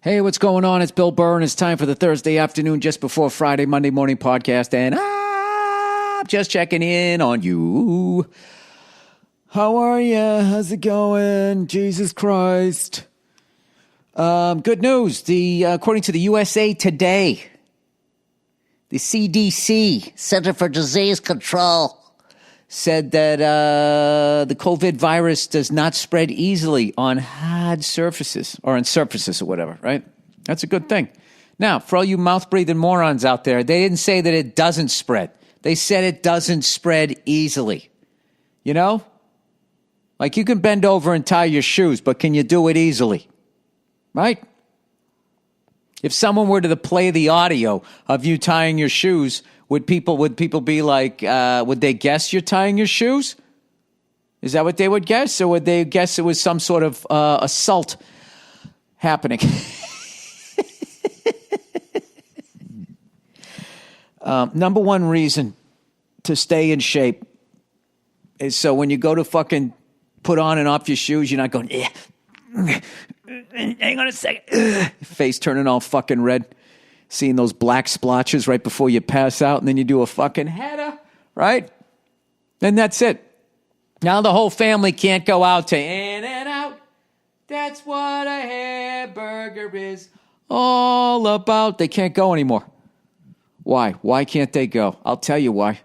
Hey, what's going on? It's Bill Burr, and it's time for the Thursday afternoon, just before Friday, Monday morning podcast, and I'm just checking in on you. How are you? How's it going? Jesus Christ. Good news. According to the USA Today, the CDC, Center for Disease Control, said that the COVID virus does not spread easily on hard surfaces or on surfaces or whatever, right? That's a good thing. Now, for all you mouth-breathing morons out there, they didn't say that it doesn't spread. They said it doesn't spread easily. You know? Like you can bend over and tie your shoes, but can you do it easily? Right? If someone were to play the audio of you tying your shoes, would people be like, would they guess you're tying your shoes? Is that what they would guess? Or would they guess it was some sort of assault happening? Number one reason to stay in shape is so when you go to fucking put on and off your shoes, you're not going, hang on a second. Face turning all fucking red. Seeing those black splotches right before you pass out, and then you do a fucking header, right? And that's it. Now the whole family can't go out to In-N-Out. That's what a hamburger is all about. They can't go anymore. Why? Why can't they go? I'll tell you why.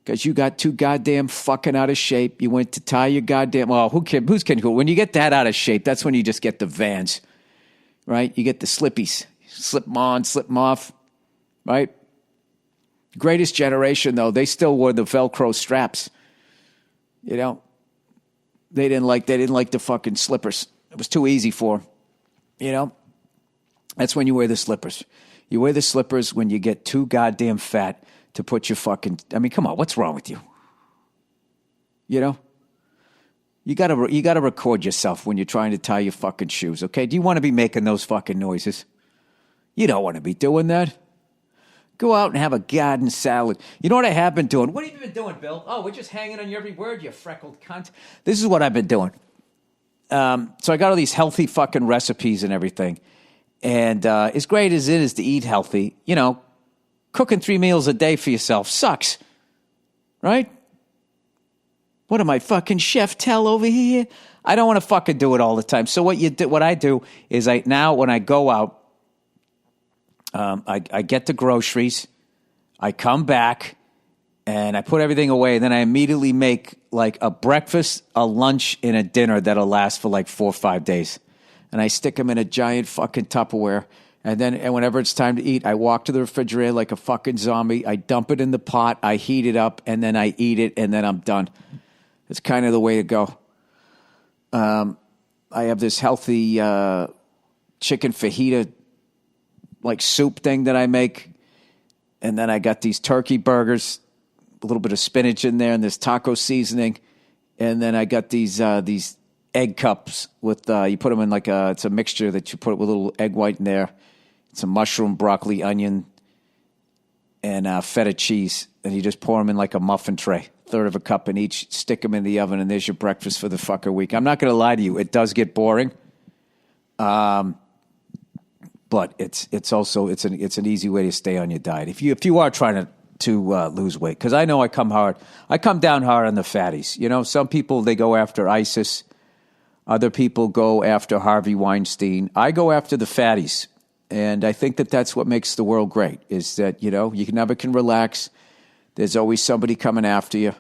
Because you got too goddamn fucking out of shape. You went to tie your goddamn... Well, who's kidding? When you get that out of shape, that's when you just get the Vans, right? You get the slippies. Slip them on, slip them off, right? Greatest generation, though, they still wore the Velcro straps. You know, they didn't like the fucking slippers. It was too easy for them. You know, that's when you wear the slippers. You wear the slippers when you get too goddamn fat to put your fucking. I mean, come on, what's wrong with you? You know, you gotta record yourself when you're trying to tie your fucking shoes. Okay, do you want to be making those fucking noises? You don't want to be doing that. Go out and have a garden salad. You know what I have been doing? What have you been doing, Bill? Oh, we're just hanging on your every word, you freckled cunt. This is what I've been doing. So I got all these healthy fucking recipes and everything. And as great as it is to eat healthy, you know, cooking 3 meals a day for yourself sucks. Right? What am I, fucking Chef Tell over here? I don't want to fucking do it all the time. So what I do is now when I go out, I get the groceries, I come back, and I put everything away, and then I immediately make like a breakfast, a lunch, and a dinner that'll last for like 4 or 5 days. And I stick them in a giant fucking Tupperware, and whenever it's time to eat, I walk to the refrigerator like a fucking zombie, I dump it in the pot, I heat it up, and then I eat it, and then I'm done. It's kind of the way to go. I have this healthy chicken fajita like soup thing that I make. And then I got these turkey burgers, a little bit of spinach in there and this taco seasoning. And then I got these egg cups with, you put them in like it's a mixture that you put with a little egg white in there. Some mushroom, broccoli, onion, and feta cheese. And you just pour them in like a muffin tray, 1/3 of a cup in each, stick them in the oven, and there's your breakfast for the fucking week. I'm not going to lie to you. It does get boring. But it's also an easy way to stay on your diet if you are trying to lose weight, because I know I come down hard on the fatties. You know, some people they go after ISIS, other people go after Harvey Weinstein. I go after the fatties, and I think that's what makes the world great. Is that, you know, you never can relax. There's always somebody coming after you,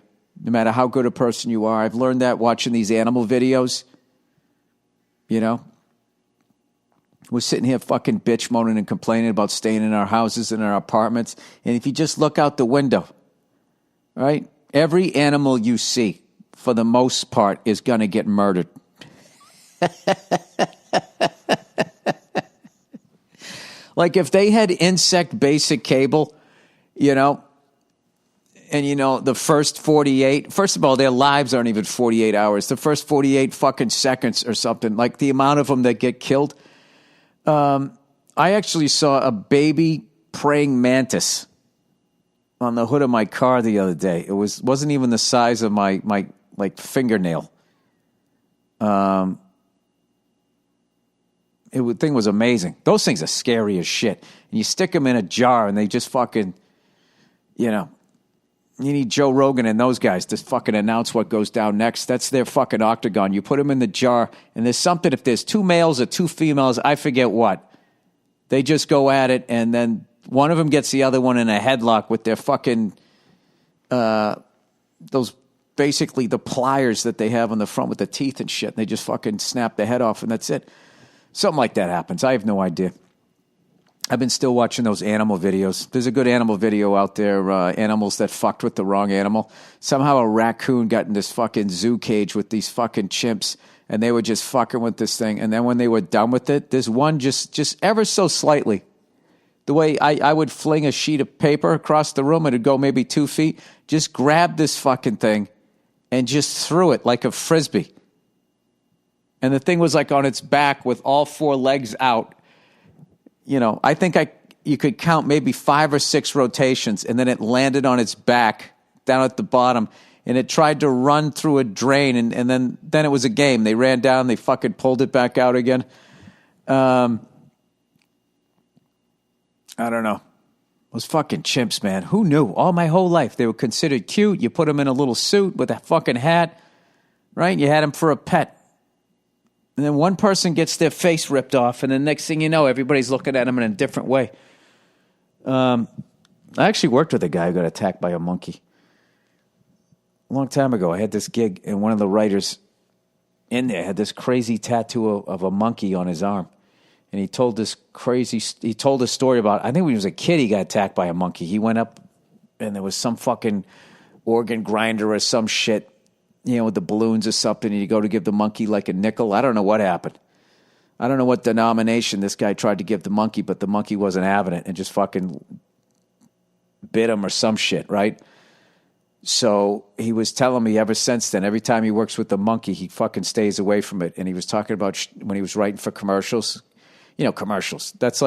no matter how good a person you are. I've learned that watching these animal videos. You know. We're sitting here fucking bitch moaning and complaining about staying in our houses and our apartments. And if you just look out the window, right? Every animal you see, for the most part, is going to get murdered. Like if they had insect basic cable, you know, and you know, the first 48, first of all, their lives aren't even 48 hours. The first 48 fucking seconds or something, like the amount of them that get killed. I actually saw a baby praying mantis on the hood of my car the other day. It wasn't even the size of my like fingernail. thing was amazing. Those things are scary as shit. And you stick them in a jar and they just fucking, you know, you need Joe Rogan and those guys to fucking announce what goes down next. That's their fucking octagon. You put them in the jar and there's something, if there's 2 males or 2 females, I forget what. They just go at it and then one of them gets the other one in a headlock with their fucking, those basically the pliers that they have on the front with the teeth and shit. And they just fucking snap the head off and that's it. Something like that happens. I have no idea. I've been still watching those animal videos. There's a good animal video out there, animals that fucked with the wrong animal. Somehow a raccoon got in this fucking zoo cage with these fucking chimps, and they were just fucking with this thing. And then when they were done with it, there's one just ever so slightly, the way I would fling a sheet of paper across the room, it'd go maybe 2 feet, just grabbed this fucking thing and just threw it like a Frisbee. And the thing was like on its back with all 4 legs out. You know, I think you could count maybe 5 or 6 rotations, and then it landed on its back down at the bottom, and it tried to run through a drain, and then it was a game. They ran down, they fucking pulled it back out again. I don't know. Those fucking chimps, man. Who knew? All my whole life, they were considered cute. You put them in a little suit with a fucking hat, right? You had them for a pet. And then one person gets their face ripped off, and the next thing you know, everybody's looking at them in a different way. I actually worked with a guy who got attacked by a monkey. A long time ago, I had this gig, and one of the writers in there had this crazy tattoo of a monkey on his arm. And he told a story about, I think when he was a kid, he got attacked by a monkey. He went up, and there was some fucking organ grinder or some shit, you know, with the balloons or something, and you go to give the monkey like a nickel. I don't know what happened. I don't know what denomination this guy tried to give the monkey, but the monkey wasn't having it and just fucking bit him or some shit, right? So he was telling me ever since then, every time he works with the monkey, he fucking stays away from it. And he was talking about when he was writing for commercials. You know, commercials. That's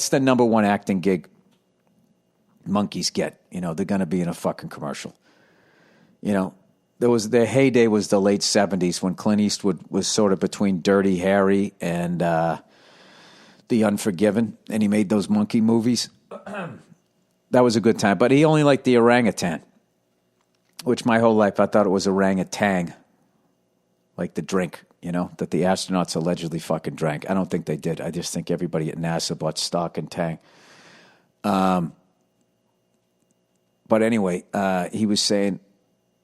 the number one acting gig monkeys get. You know, they're going to be in a fucking commercial. You know, their heyday was the late 70s when Clint Eastwood was sort of between Dirty Harry and The Unforgiven, and he made those monkey movies. That was a good time, but he only liked the orangutan, which my whole life I thought it was orangutan, like the drink, you know, that the astronauts allegedly fucking drank. I don't think they did. I just think everybody at NASA bought stock in Tang. But anyway, he was saying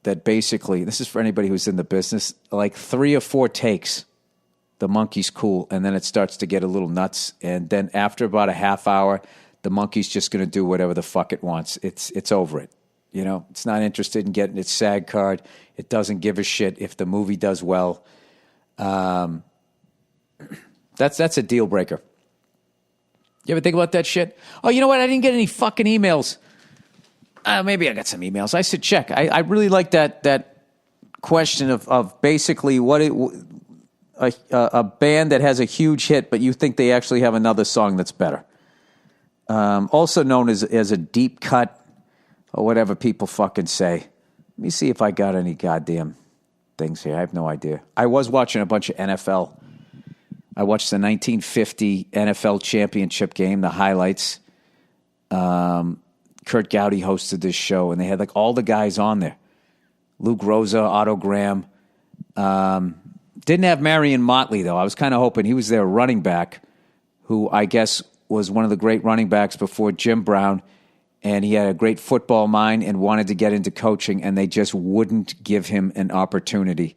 that basically, this is for anybody who's in the business, like 3 or 4 takes, the monkey's cool, and then it starts to get a little nuts, and then after about a half hour, the monkey's just going to do whatever the fuck it wants. It's over it. You know, it's not interested in getting its SAG card. It doesn't give a shit if the movie does well. That's a deal breaker. You ever think about that shit? Oh, you know what? I didn't get any fucking emails. Maybe I got some emails. I should check. I really like that question of basically what a band that has a huge hit, but you think they actually have another song that's better. Also known as a deep cut or whatever people fucking say. Let me see if I got any goddamn things here. I have no idea. I was watching a bunch of NFL. I watched the 1950 NFL championship game, the highlights. Kurt Gowdy hosted this show, and they had like all the guys on there. Luke Rosa, Otto Graham. Didn't have Marion Motley, though. I was kind of hoping he was their running back, who I guess was one of the great running backs before Jim Brown, and he had a great football mind and wanted to get into coaching, and they just wouldn't give him an opportunity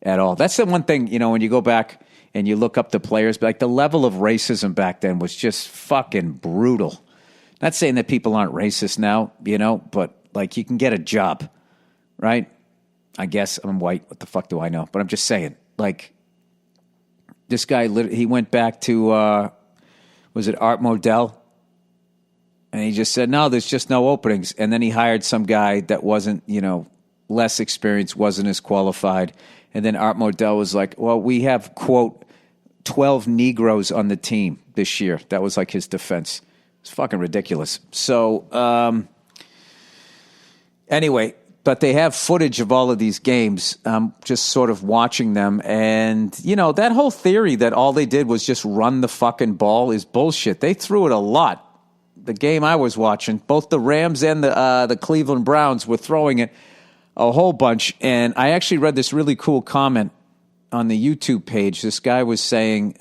at all. That's the one thing, you know, when you go back and you look up the players, like the level of racism back then was just fucking brutal. Not saying that people aren't racist now, you know, but like you can get a job, right? I guess I'm white. What the fuck do I know? But I'm just saying, like, this guy, he went back to, was it Art Modell? And he just said, no, there's just no openings. And then he hired some guy that wasn't, you know, less experienced, wasn't as qualified. And then Art Modell was like, well, we have, quote, 12 Negroes on the team this year. That was like his defense. It's fucking ridiculous. So, anyway, But they have footage of all of these games, just sort of watching them. And, that whole theory that all they did was just run the fucking ball is bullshit. They threw it a lot. The game I was watching, both the Rams and the Cleveland Browns were throwing it a whole bunch. And I actually read this really cool comment on the YouTube page. This guy was saying,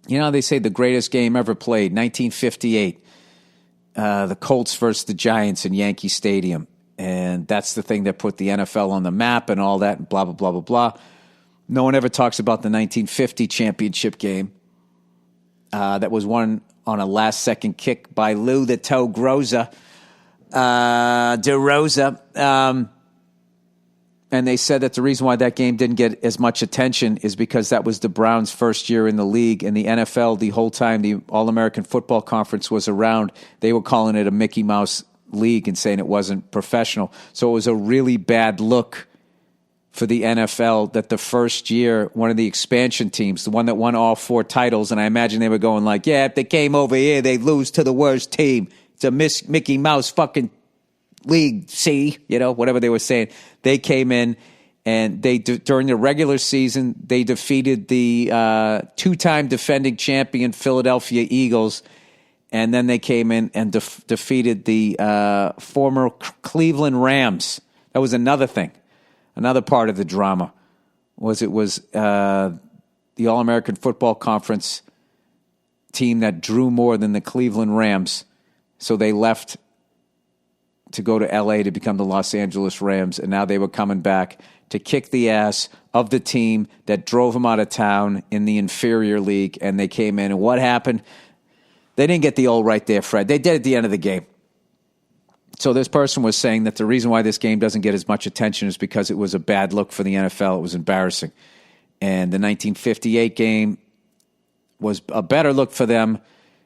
they say the greatest game ever played, 1958. The Colts versus the Giants in Yankee Stadium. And that's the thing that put the NFL on the map and all that and blah, blah, blah, blah, blah. No one ever talks about the 1950 championship game that was won on a last-second kick by Lou the Toe DeRosa. And they said that the reason why that game didn't get as much attention is because that was the Browns' first year in the league, and the NFL, the whole time the All-American Football Conference was around, they were calling it a Mickey Mouse league and saying it wasn't professional. So it was a really bad look for the NFL that the first year, one of the expansion teams, the one that won all 4 titles, and I imagine they were going like, yeah, if they came over here, they'd lose to the worst team. It's a Mickey Mouse fucking league, see, whatever they were saying. They came in and during the regular season, they defeated the 2-time defending champion Philadelphia Eagles. And then they came in and defeated the former Cleveland Rams. That was another thing. Another part of the drama was the All-American Football Conference team that drew more than the Cleveland Rams. So they left to go to L.A. to become the Los Angeles Rams, and now they were coming back to kick the ass of the team that drove them out of town in the inferior league, and they came in, and what happened? They didn't get the old right there, Fred. They did at the end of the game. So this person was saying that the reason why this game doesn't get as much attention is because it was a bad look for the NFL. It was embarrassing. And the 1958 game was a better look for them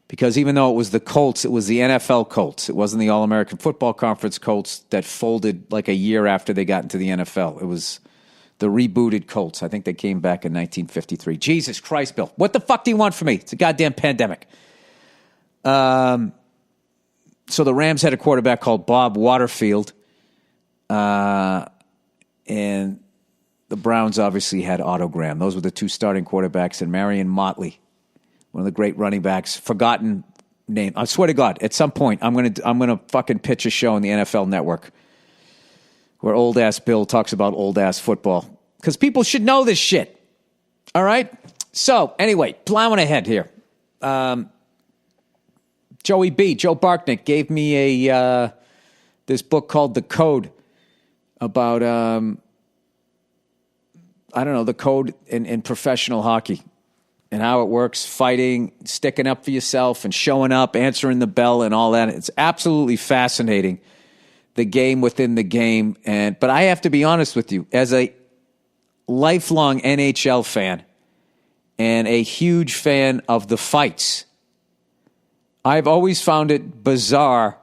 because even though it was the Colts, it was the NFL Colts. It wasn't the All-American Football Conference Colts that folded like a year after they got into the NFL. It was the rebooted Colts. I think they came back in 1953. Jesus Christ, Bill. What the fuck do you want from me? It's a goddamn pandemic. So the Rams had a quarterback called Bob Waterfield. And the Browns obviously had Otto Graham. Those were the 2 starting quarterbacks, and Marion Motley, one of the great running backs, forgotten name. I swear to God, at some point I'm gonna fucking pitch a show on the NFL Network where old ass Bill talks about old ass football because people should know this shit. All right. So anyway, plowing ahead here. Joe Barknick gave me this book called The Code about the code in professional hockey. And how it works, fighting, sticking up for yourself and showing up, answering the bell and all that. It's absolutely fascinating, the game within the game. But I have to be honest with you, as a lifelong NHL fan and a huge fan of the fights, I've always found it bizarre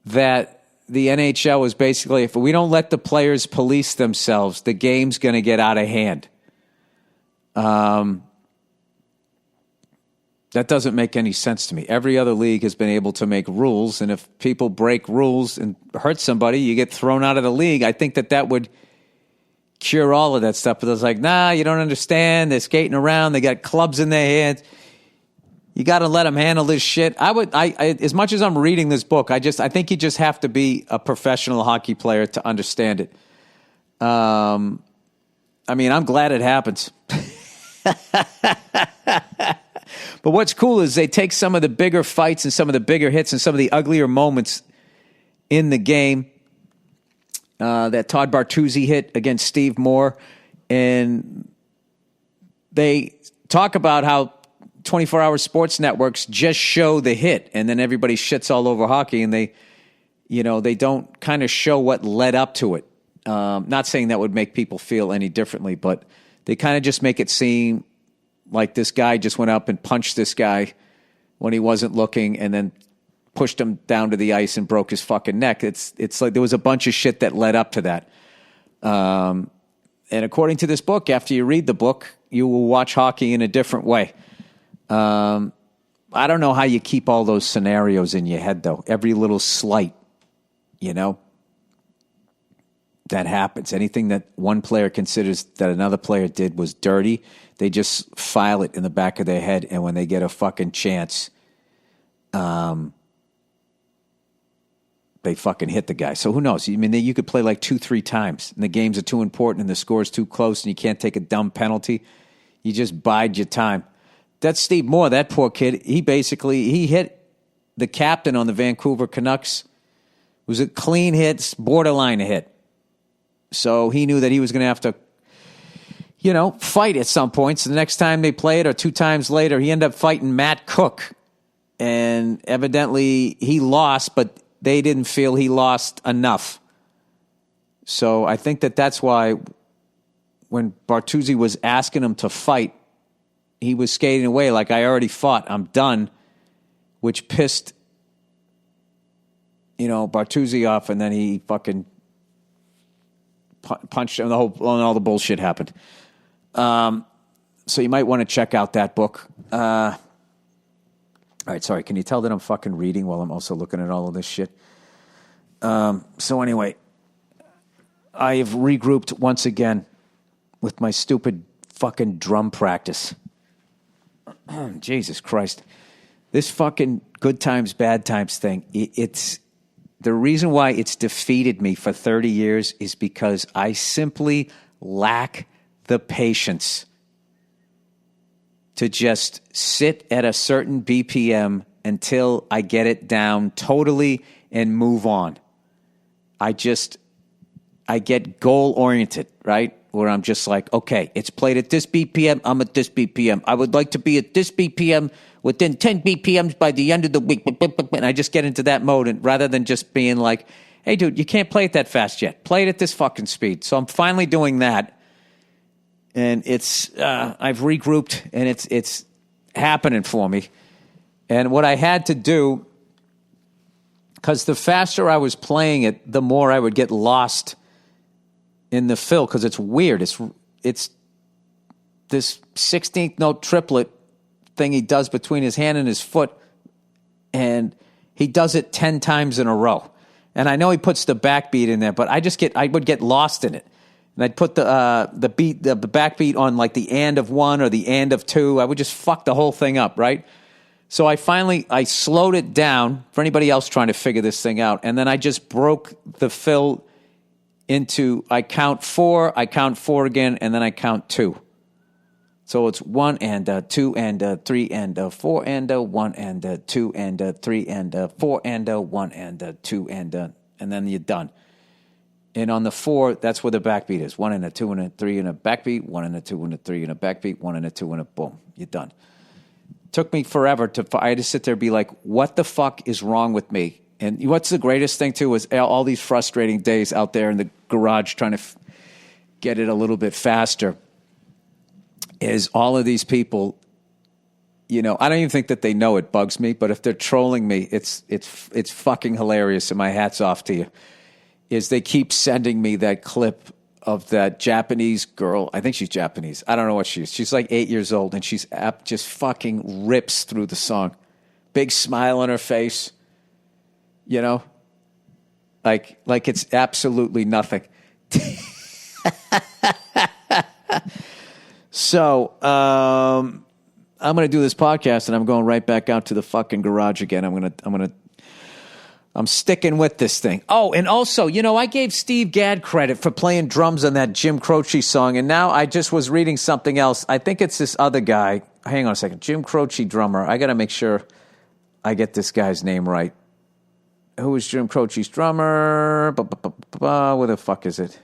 that the NHL is basically, if we don't let the players police themselves, the game's going to get out of hand. That doesn't make any sense to me. Every other league has been able to make rules, and if people break rules and hurt somebody, you get thrown out of the league. I think that would cure all of that stuff. But it's like, nah, you don't understand. They're skating around. They got clubs in their hands. You got to let them handle this shit. I as much as I'm reading this book, I think you just have to be a professional hockey player to understand it. I'm glad it happens. But what's cool is they take some of the bigger fights and some of the bigger hits and some of the uglier moments in the game. That Todd Bartuzzi hit against Steve Moore. And they talk about how 24-hour sports networks just show the hit, and then everybody shits all over hockey, and they don't kind of show what led up to it. Not saying that would make people feel any differently, but they kind of just make it seem like this guy just went up and punched this guy when he wasn't looking and then pushed him down to the ice and broke his fucking neck. It's like there was a bunch of shit that led up to that. And according to this book, after you read the book, you will watch hockey in a different way. I don't know how you keep all those scenarios in your head, though. Every little slight, that happens. Anything that one player considers that another player did was dirty, they just file it in the back of their head, and when they get a fucking chance, they fucking hit the guy. So who knows? I mean, you could play like 2-3 times, and the games are too important, and the score's too close, and you can't take a dumb penalty. You just bide your time. That's Steve Moore, that poor kid. He hit the captain on the Vancouver Canucks. It was a clean hit, borderline hit. So he knew that he was going to have to, fight at some point. So the next time they played, or 2 times later, he ended up fighting Matt Cook. And evidently he lost, but they didn't feel he lost enough. So I think that's why when Bertuzzi was asking him to fight, he was skating away like, I already fought, I'm done, which pissed, Bertuzzi off, and then he fucking punched him, and all the bullshit happened. So you might want to check out that book. All right, sorry, can you tell that I'm fucking reading while I'm also looking at all of this shit? So anyway, I have regrouped once again with my stupid fucking drum practice. Jesus Christ. This fucking good times, bad times thing, it's the reason why it's defeated me for 30 years is because I simply lack the patience to just sit at a certain BPM until I get it down totally and move on. I get goal-oriented, right? Where I'm just like, okay, it's played at this BPM, I'm at this BPM. I would like to be at this BPM within 10 BPMs by the end of the week. And I just get into that mode, and rather than just being like, hey, dude, you can't play it that fast yet. Play it at this fucking speed. So I'm finally doing that. And I've regrouped, and it's happening for me. And what I had to do, because the faster I was playing it, the more I would get lost in the fill, because it's weird. It's this 16th note triplet thing he does between his hand and his foot, and he does it 10 times in a row. And I know he puts the backbeat in there, but I would get lost in it. And I'd put the backbeat on like the and of 1 or the and of 2. I would just fuck the whole thing up, right? So I slowed it down for anybody else trying to figure this thing out, and then I just broke the fill into, I count 4 again, and then I count 2. So it's 1 and 2 and 3 and 4 and 1 and 2 and 3 and 4 and 1 and 2 and then you're done. And on the 4, that's where the backbeat is. 1 and a 2 and a 3 and a backbeat, 1 and a 2 and a 3 and a backbeat, 1 and a 2 and a boom, you're done. Took me forever I had to sit there and be like, what the fuck is wrong with me? And what's the greatest thing, too, is all these frustrating days out there in the garage trying to get it a little bit faster, is all of these people, I don't even think that they know it bugs me, but if they're trolling me, it's fucking hilarious, and my hat's off to you, is they keep sending me that clip of that Japanese girl. I think she's Japanese. I don't know what she is. She's like 8 years old, and she's just fucking rips through the song. Big smile on her face. Like it's absolutely nothing. So, I'm going to do this podcast, and I'm going right back out to the fucking garage again. I'm sticking with this thing. Oh, and also, I gave Steve Gadd credit for playing drums on that Jim Croce song, and now I just was reading something else. I think it's this other guy. Hang on a second. Jim Croce drummer. I got to make sure I get this guy's name right. Who is Jim Croce's drummer? Where the fuck is it?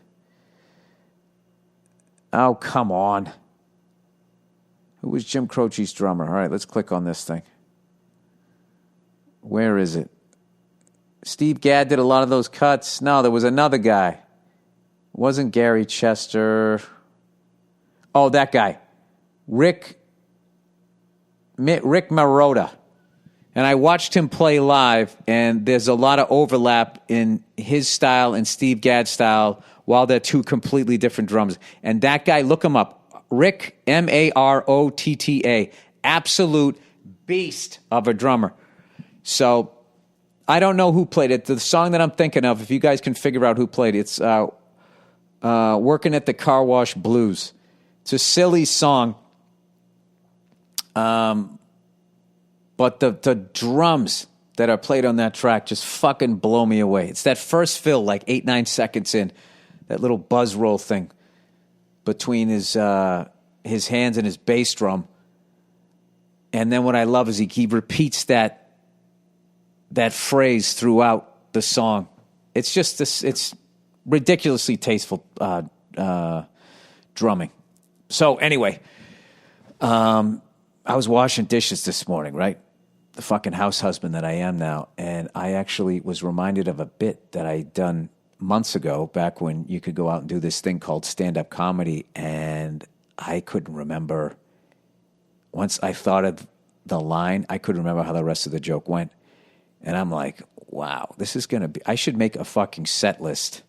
Oh, come on. Who was Jim Croce's drummer? All right, let's click on this thing. Where is it? Steve Gadd did a lot of those cuts. No, there was another guy. It wasn't Gary Chester. Oh, that guy. Rick Marotta. And I watched him play live, and there's a lot of overlap in his style and Steve Gadd's style, while they're two completely different drums. And that guy, look him up. Rick, Marotta. Absolute beast of a drummer. So I don't know who played it. The song that I'm thinking of, if you guys can figure out who played it, it's Working at the Car Wash Blues. It's a silly song. But the drums that are played on that track just fucking blow me away. It's that first fill, like 8-9 seconds in, that little buzz roll thing between his hands and his bass drum. And then what I love is he repeats that phrase throughout the song. It's just this. It's ridiculously tasteful drumming. So anyway, I was washing dishes this morning, right? The fucking house husband that I am now, and I actually was reminded of a bit that I'd done months ago, back when you could go out and do this thing called stand-up comedy, and I couldn't remember. Once I thought of the line, I couldn't remember how the rest of the joke went. And I'm like, wow, this is going to be... I should make a fucking set list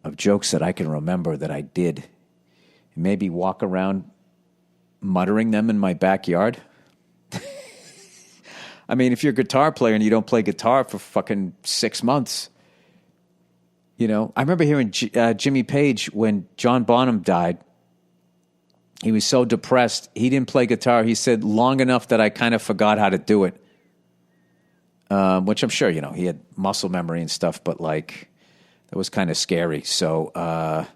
of jokes that I can remember that I did. And maybe walk around muttering them in my backyard. I mean, if you're a guitar player and you don't play guitar for fucking 6 months... You know, I remember hearing Jimmy Page when John Bonham died. He was so depressed. He didn't play guitar. He said, long enough that I kind of forgot how to do it. Which I'm sure, you know, he had muscle memory and stuff, but like, that was kind of scary. So I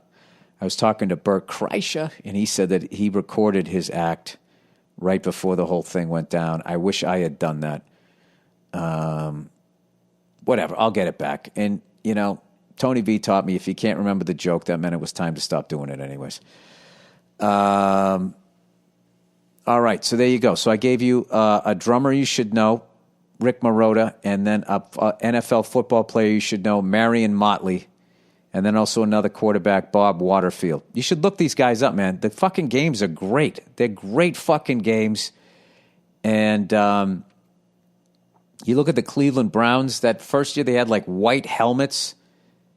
was talking to Burr, and he said that he recorded his act right before the whole thing went down. I wish I had done that. Whatever, I'll get it back. And, you know, Tony V taught me if you can't remember the joke, that meant it was time to stop doing it anyways. All right, so there you go. So I gave you a drummer you should know, Rick Marotta, and then a NFL football player you should know, Marion Motley, and then also another quarterback, Bob Waterfield. You should look these guys up, man. The fucking games are great. They're great fucking games. And you look at the Cleveland Browns, that first year they had like white helmets.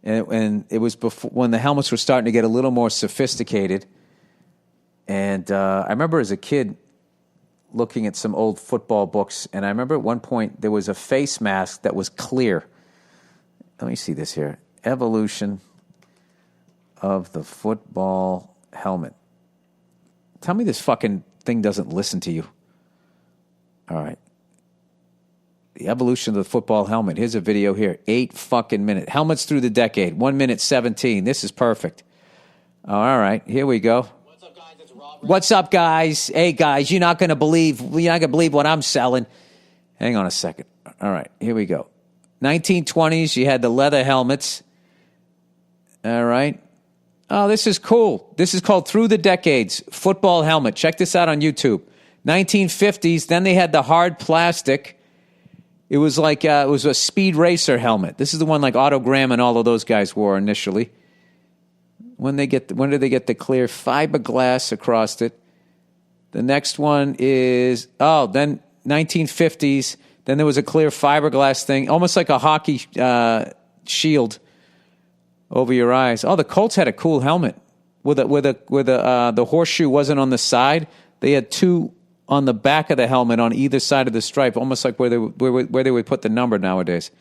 And it was before, when the helmets were starting to get a little more sophisticated. And I remember as a kid looking at some old football books, and I remember at one point there was a face mask that was clear. Let me see this here. Evolution of the football helmet. Tell me this fucking thing doesn't listen to you. All right. The evolution of the football helmet. Here's a video here. 8 fucking minutes. Helmets through the decade. 1 minute 17. This is perfect. All right. Here we go. What's up, guys? It's Robert. What's up, guys? Hey, guys, you're not going to believe what I'm selling. Hang on a second. All right. Here we go. 1920s, you had the leather helmets. All right. Oh, this is cool. This is called Through the Decades. Football helmet. Check this out on YouTube. 1950s, then they had the hard plastic. It was like it was a speed racer helmet. This is the one like Otto Graham and all of those guys wore initially. When did they get the clear fiberglass across it? The next one is then 1950s. Then there was a clear fiberglass thing, almost like a hockey shield over your eyes. Oh, the Colts had a cool helmet where the horseshoe wasn't on the side. They had two on the back of the helmet on either side of the stripe, almost like where they would put the number nowadays.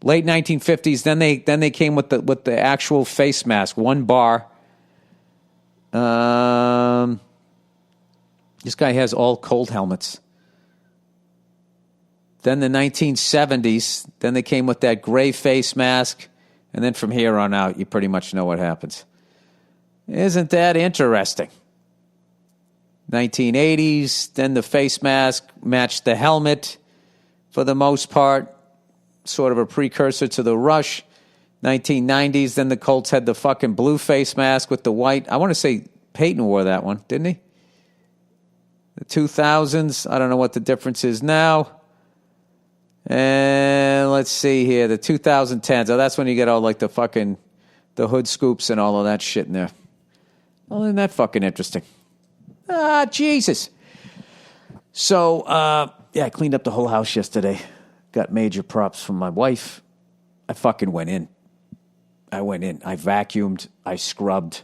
Late 1950s, then they came with the actual face mask, one bar. This guy has all cold helmets. Then the 1970s, then they came with that gray face mask, and then from here on out, you pretty much know what happens. Isn't that interesting? 1980s, then the face mask matched the helmet for the most part, sort of a precursor to the Rush. 1990s, then the Colts had the fucking blue face mask with the white. I want to say Peyton wore that one, didn't he? The 2000s, I don't know what the difference is now. And let's see here, the 2010s. Oh, that's when you get all like the hood scoops and all of that shit in there. Well, isn't that fucking interesting? Ah, Jesus. So, I cleaned up the whole house yesterday. Got major props from my wife. I fucking went in. I vacuumed. I scrubbed.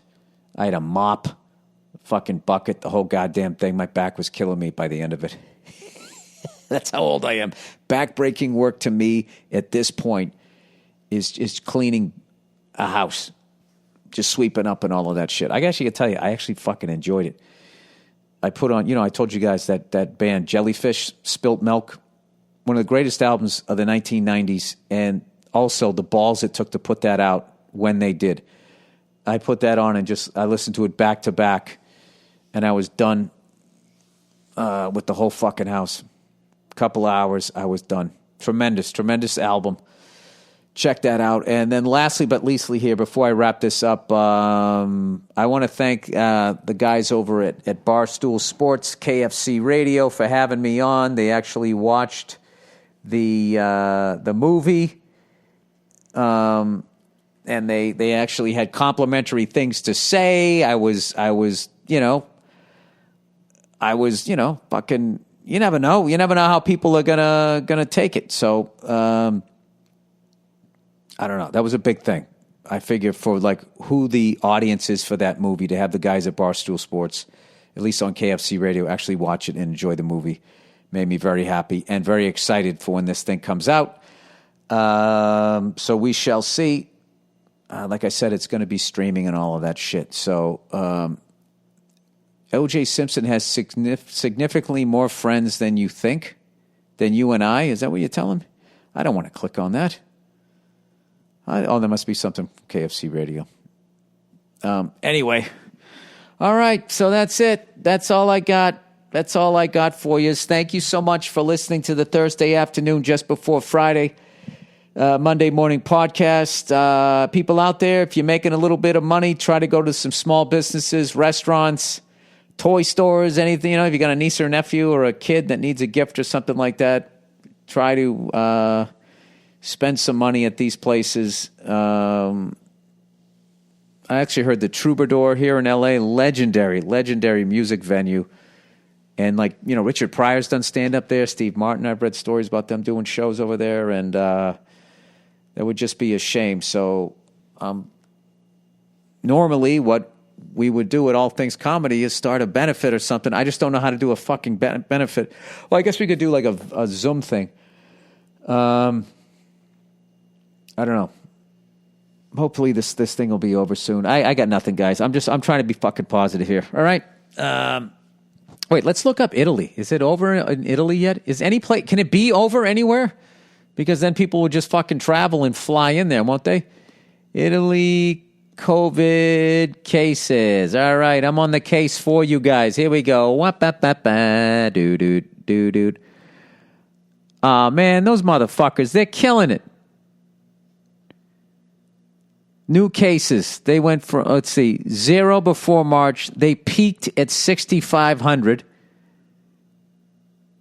I had a mop, fucking bucket, the whole goddamn thing. My back was killing me by the end of it. That's how old I am. Back-breaking work to me at this point is cleaning a house. just sweeping up and all of that shit. I actually can tell you, I actually fucking enjoyed it. I put on, I told you guys that band Jellyfish, Spilt Milk, one of the greatest albums of the 1990s, and also the balls it took to put that out when they did. I put that on and I listened to it back to back, and I was done with the whole fucking house. Couple hours, I was done. Tremendous album. Check that out. And then lastly but leastly here, before I wrap this up, I want to thank the guys over at Barstool Sports, KFC Radio, for having me on. They actually watched the movie, and they actually had complimentary things to say. I was fucking. You never know. You never know how people are gonna take it. So I don't know. That was a big thing. I figure for like who the audience is for that movie, to have the guys at Barstool Sports, at least on KFC Radio, actually watch it and enjoy the movie, made me very happy and very excited for when this thing comes out. So we shall see. Like I said, it's going to be streaming and all of that shit. So O.J. Simpson has significantly more friends than you think, than you and I. Is that what you're telling me? I don't want to click on that. There must be something from KFC Radio. Anyway. All right, so that's it. That's all I got. That's all I got for you. Thank you so much for listening to the Thursday afternoon just before Friday, Monday morning podcast. People out there, if you're making a little bit of money, try to go to some small businesses, restaurants, toy stores, anything. If you got a niece or nephew or a kid that needs a gift or something like that, try to spend some money at these places. I actually heard the Troubadour here in L.A., legendary music venue. And Richard Pryor's done stand-up there. Steve Martin, I've read stories about them doing shows over there. And that would just be a shame. So normally what we would do at All Things Comedy is start a benefit or something. I just don't know how to do a fucking benefit. Well, I guess we could do like a Zoom thing. I don't know. Hopefully this thing will be over soon. I got nothing, guys. I'm trying to be fucking positive here. All right. Wait, let's look up Italy. Is it over in Italy yet? Can it be over anywhere? Because then people will just fucking travel and fly in there, won't they? Italy COVID cases. All right, I'm on the case for you guys. Here we go. Dude. Oh, man, those motherfuckers, they're killing it. New cases. They went from, 0 before March. They peaked at 6,500.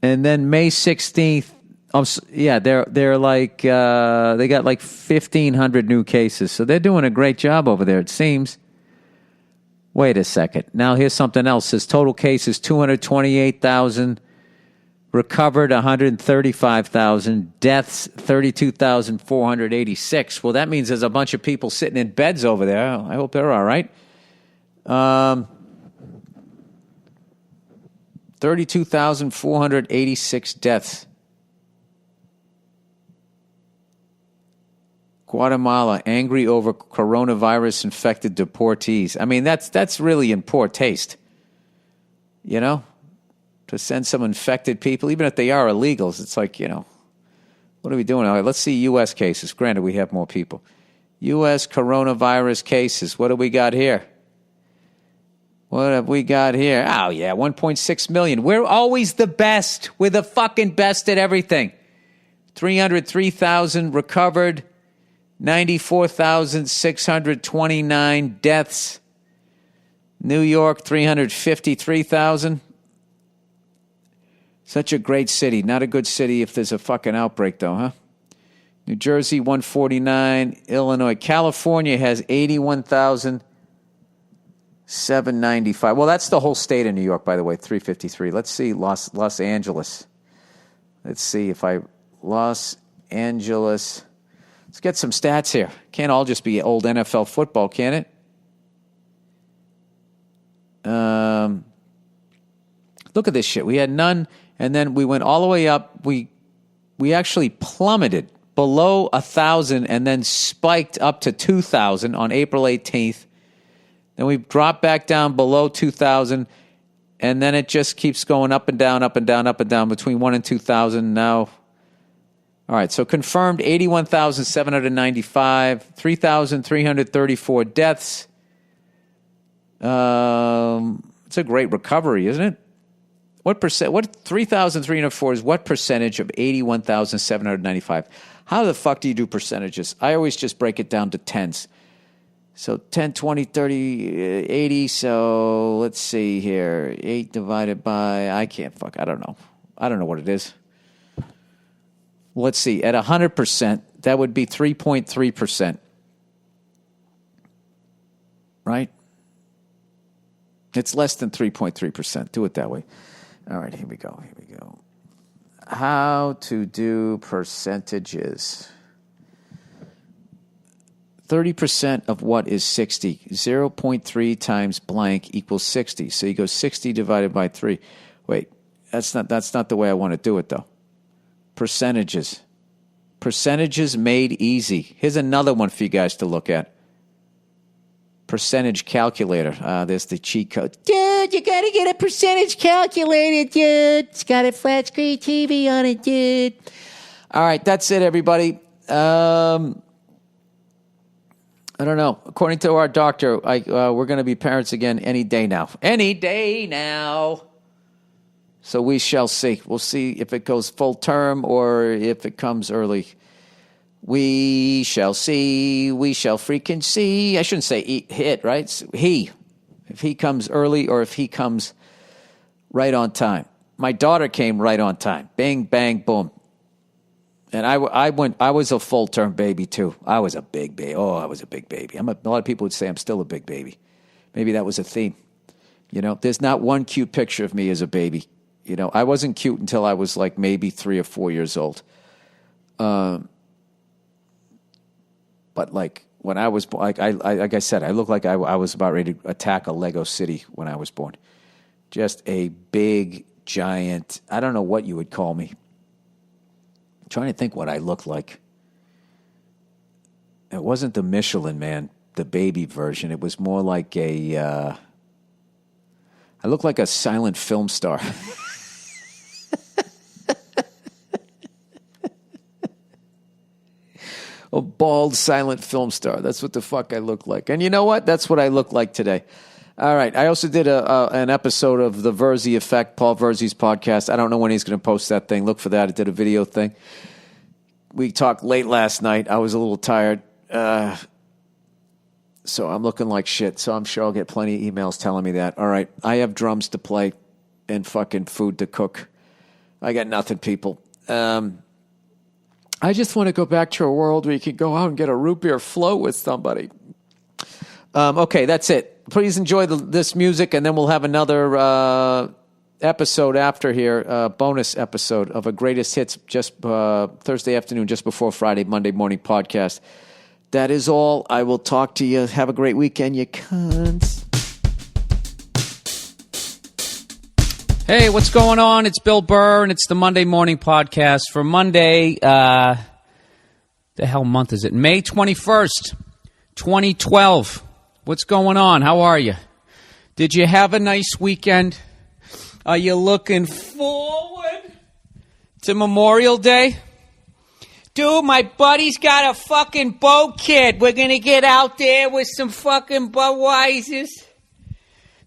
And then May 16th, they're like, they got like 1,500 new cases. So they're doing a great job over there, it seems. Wait a second. Now here's something else. Says total cases, 228,000. Recovered, 135,000. Deaths, 32,486. Well, that means there's a bunch of people sitting in beds over there. I hope they're all right. 32,486 deaths. Guatemala, angry over coronavirus infected deportees. I mean, that's really in poor taste. To send some infected people, even if they are illegals. It's like, what are we doing? All right, let's see U.S. cases. Granted, we have more people. U.S. coronavirus cases. What do we got here? What have we got here? Oh, yeah, 1.6 million. We're always the best. We're the fucking best at everything. 303,000 recovered. 94,629 deaths. New York, 353,000. Such a great city. Not a good city if there's a fucking outbreak, though, huh? New Jersey, 149. Illinois. California has 81,795. Well, that's the whole state of New York, by the way, 353. Let's see Los Angeles. Let's see if Los Angeles. Let's get some stats here. Can't all just be old NFL football, can it? Look at this shit. We had none. And then we went all the way up. We actually plummeted below 1,000 and then spiked up to 2,000 on April 18th. Then we drop back down below 2,000, and then it just keeps going up and down, up and down, up and down between 1 and 2,000 now. All right, so confirmed 81,795, 3,334 deaths. It's a great recovery, isn't it? What 3,304 is what percentage of 81,795? How the fuck do you do percentages? I always just break it down to tens. So 10, 20, 30, 80. So let's see here. 8 divided by, I don't know. I don't know what it is. Let's see. At 100%, that would be 3.3%. Right? It's less than 3.3%. Do it that way. All right, here we go. How to do percentages. 30% of what is 60? 0.3 times blank equals 60. So you go 60 divided by 3. Wait, that's not the way I want to do it, though. Percentages. Percentages made easy. Here's another one for you guys to look at. Percentage calculator. There's the cheat code. Dude, you got to get a percentage calculator, dude. It's got a flat screen TV on it, dude. All right, that's it, everybody. I don't know. According to our doctor, we're going to be parents again any day now. Any day now. So we shall see. We'll see if it goes full term or if it comes early. We shall see. We shall freaking see. I shouldn't say hit, right? He. If he comes early or if he comes right on time. My daughter came right on time. Bang, bang, boom. And I was a full-term baby, too. I was a big baby. Oh, I was a big baby. A lot of people would say I'm still a big baby. Maybe that was a theme. There's not one cute picture of me as a baby. I wasn't cute until I was like maybe 3 or 4 years old. But like when I was like I said, I looked like I was about ready to attack a Lego city when I was born. Just a big, giant, I don't know what you would call me. I'm trying to think what I looked like. It wasn't the Michelin Man, the baby version. It was more like I looked like a silent film star. A bald, silent film star. That's what the fuck I look like. And you know what? That's what I look like today. All right. I also did an episode of the Verzi Effect, Paul Verzi's podcast. I don't know when he's going to post that thing. Look for that. I did a video thing. We talked late last night. I was a little tired. So I'm looking like shit. So I'm sure I'll get plenty of emails telling me that. All right. I have drums to play and fucking food to cook. I got nothing, people. I just want to go back to a world where you can go out and get a root beer float with somebody. Okay, that's it. Please enjoy this music, and then we'll have another episode after here, bonus episode of a Greatest Hits just Thursday afternoon, just before Friday, Monday morning podcast. That is all. I will talk to you. Have a great weekend, you cunts. Hey, what's going on? It's Bill Burr, and it's the Monday Morning Podcast for Monday, the hell month is it? May 21st, 2012. What's going on? How are you? Did you have a nice weekend? Are you looking forward to Memorial Day? Dude, my buddy's got a fucking boat kit. We're going to get out there with some fucking Budweisers.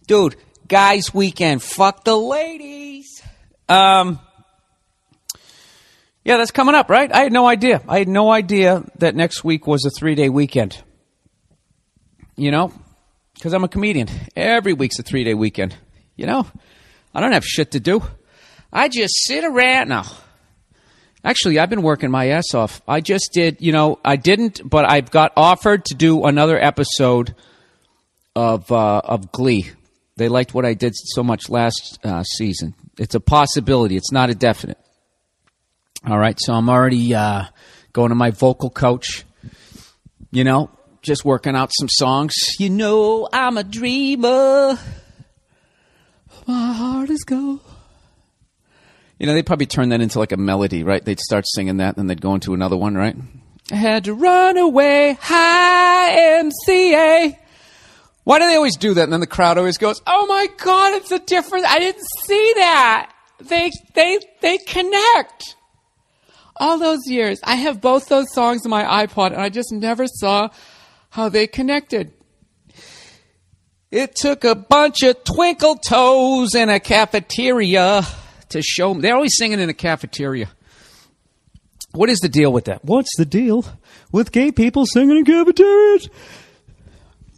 Dude. Guys' weekend. Fuck the ladies. Yeah, that's coming up, right? I had no idea. I had no idea that next week was a 3-day weekend. Because I'm a comedian. Every week's a 3-day weekend. I don't have shit to do. I just sit around now. Actually, I've been working my ass off. I just did, I didn't, but I've got offered to do another episode of Glee. They liked what I did so much last season. It's a possibility. It's not a definite. All right, so I'm already going to my vocal coach, just working out some songs. I'm a dreamer. My heart is gold. They'd probably turn that into like a melody, right? They'd start singing that, and they'd go into another one, right? I had to run away, high MCA. Why do they always do that? And then the crowd always goes, "Oh my God, it's a difference. I didn't see that. They connect." All those years, I have both those songs on my iPod, and I just never saw how they connected. It took a bunch of twinkle toes in a cafeteria to show them. They're always singing in a cafeteria. What is the deal with that? What's the deal with gay people singing in cafeterias?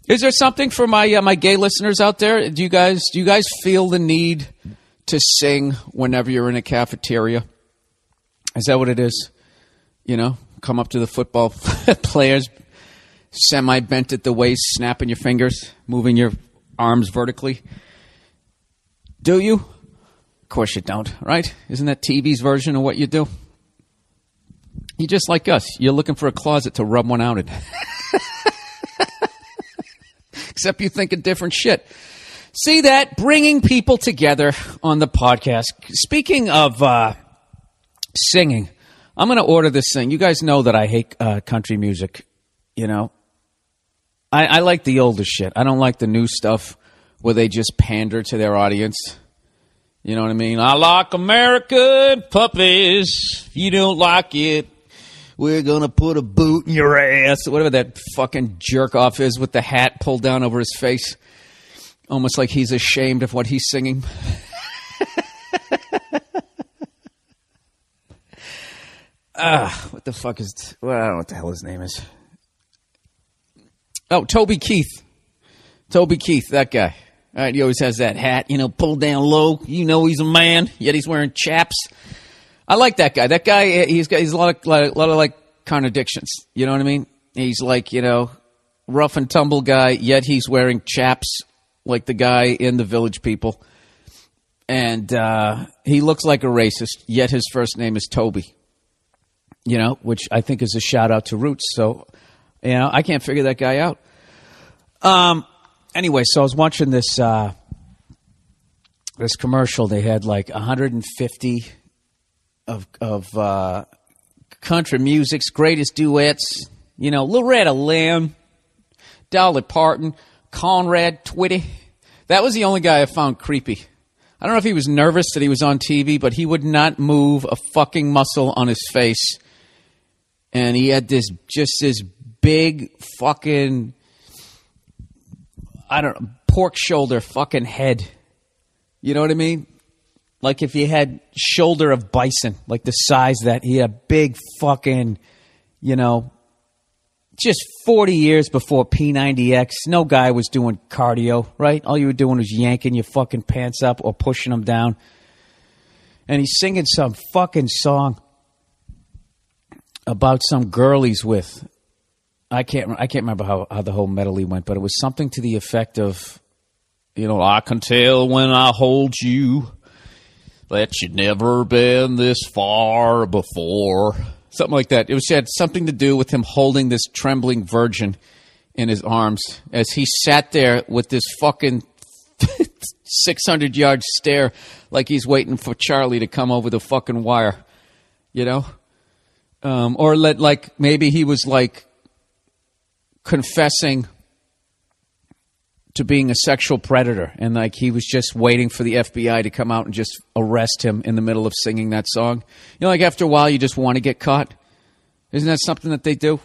Is there something for my gay listeners out there? Do you guys feel the need to sing whenever you're in a cafeteria? Is that what it is? Come up to the football players, semi-bent at the waist, snapping your fingers, moving your arms vertically. Do you? Of course you don't, right? Isn't that TV's version of what you do? You're just like us. You're looking for a closet to rub one out in. Except you think of different shit. See that? Bringing people together on the podcast. Speaking of singing, I'm going to order this thing. You guys know that I hate country music. I like the older shit. I don't like the new stuff where they just pander to their audience. You know what I mean? I like American puppies. If you don't like it, we're going to put a boot in your ass. Whatever that fucking jerk-off is with the hat pulled down over his face. Almost like he's ashamed of what he's singing. What the fuck is... Well, I don't know what the hell his name is. Oh, Toby Keith. Toby Keith, that guy. All right, he always has that hat, pulled down low. He's a man, yet he's wearing chaps. I like that guy. That guy, he's a lot of like contradictions. You know what I mean? He's like, rough and tumble guy, yet he's wearing chaps like the guy in The Village People. And he looks like a racist, yet his first name is Toby. Which I think is a shout out to Roots. So, I can't figure that guy out. Anyway, so I was watching this commercial. They had like 150 of country music's greatest duets. Loretta Lynn, Dolly Parton, Conrad Twitty. That was the only guy I found creepy. I don't know if he was nervous that he was on TV, but he would not move a fucking muscle on his face. And he had this big fucking, pork shoulder fucking head. You know what I mean? Like if you had shoulder of bison, like the size that he had a big fucking, just 40 years before P90X, no guy was doing cardio, right? All you were doing was yanking your fucking pants up or pushing them down. And he's singing some fucking song about some girl he's with. I can't remember how the whole medley went, but it was something to the effect of, I can tell when I hold you that you'd never been this far before. Something like that. It had something to do with him holding this trembling virgin in his arms as he sat there with this fucking 600-yard stare like he's waiting for Charlie to come over the fucking wire, or maybe he was like confessing to being a sexual predator, and like he was just waiting for the FBI to come out and just arrest him in the middle of singing that song. Like after a while you just want to get caught. Isn't that something that they do?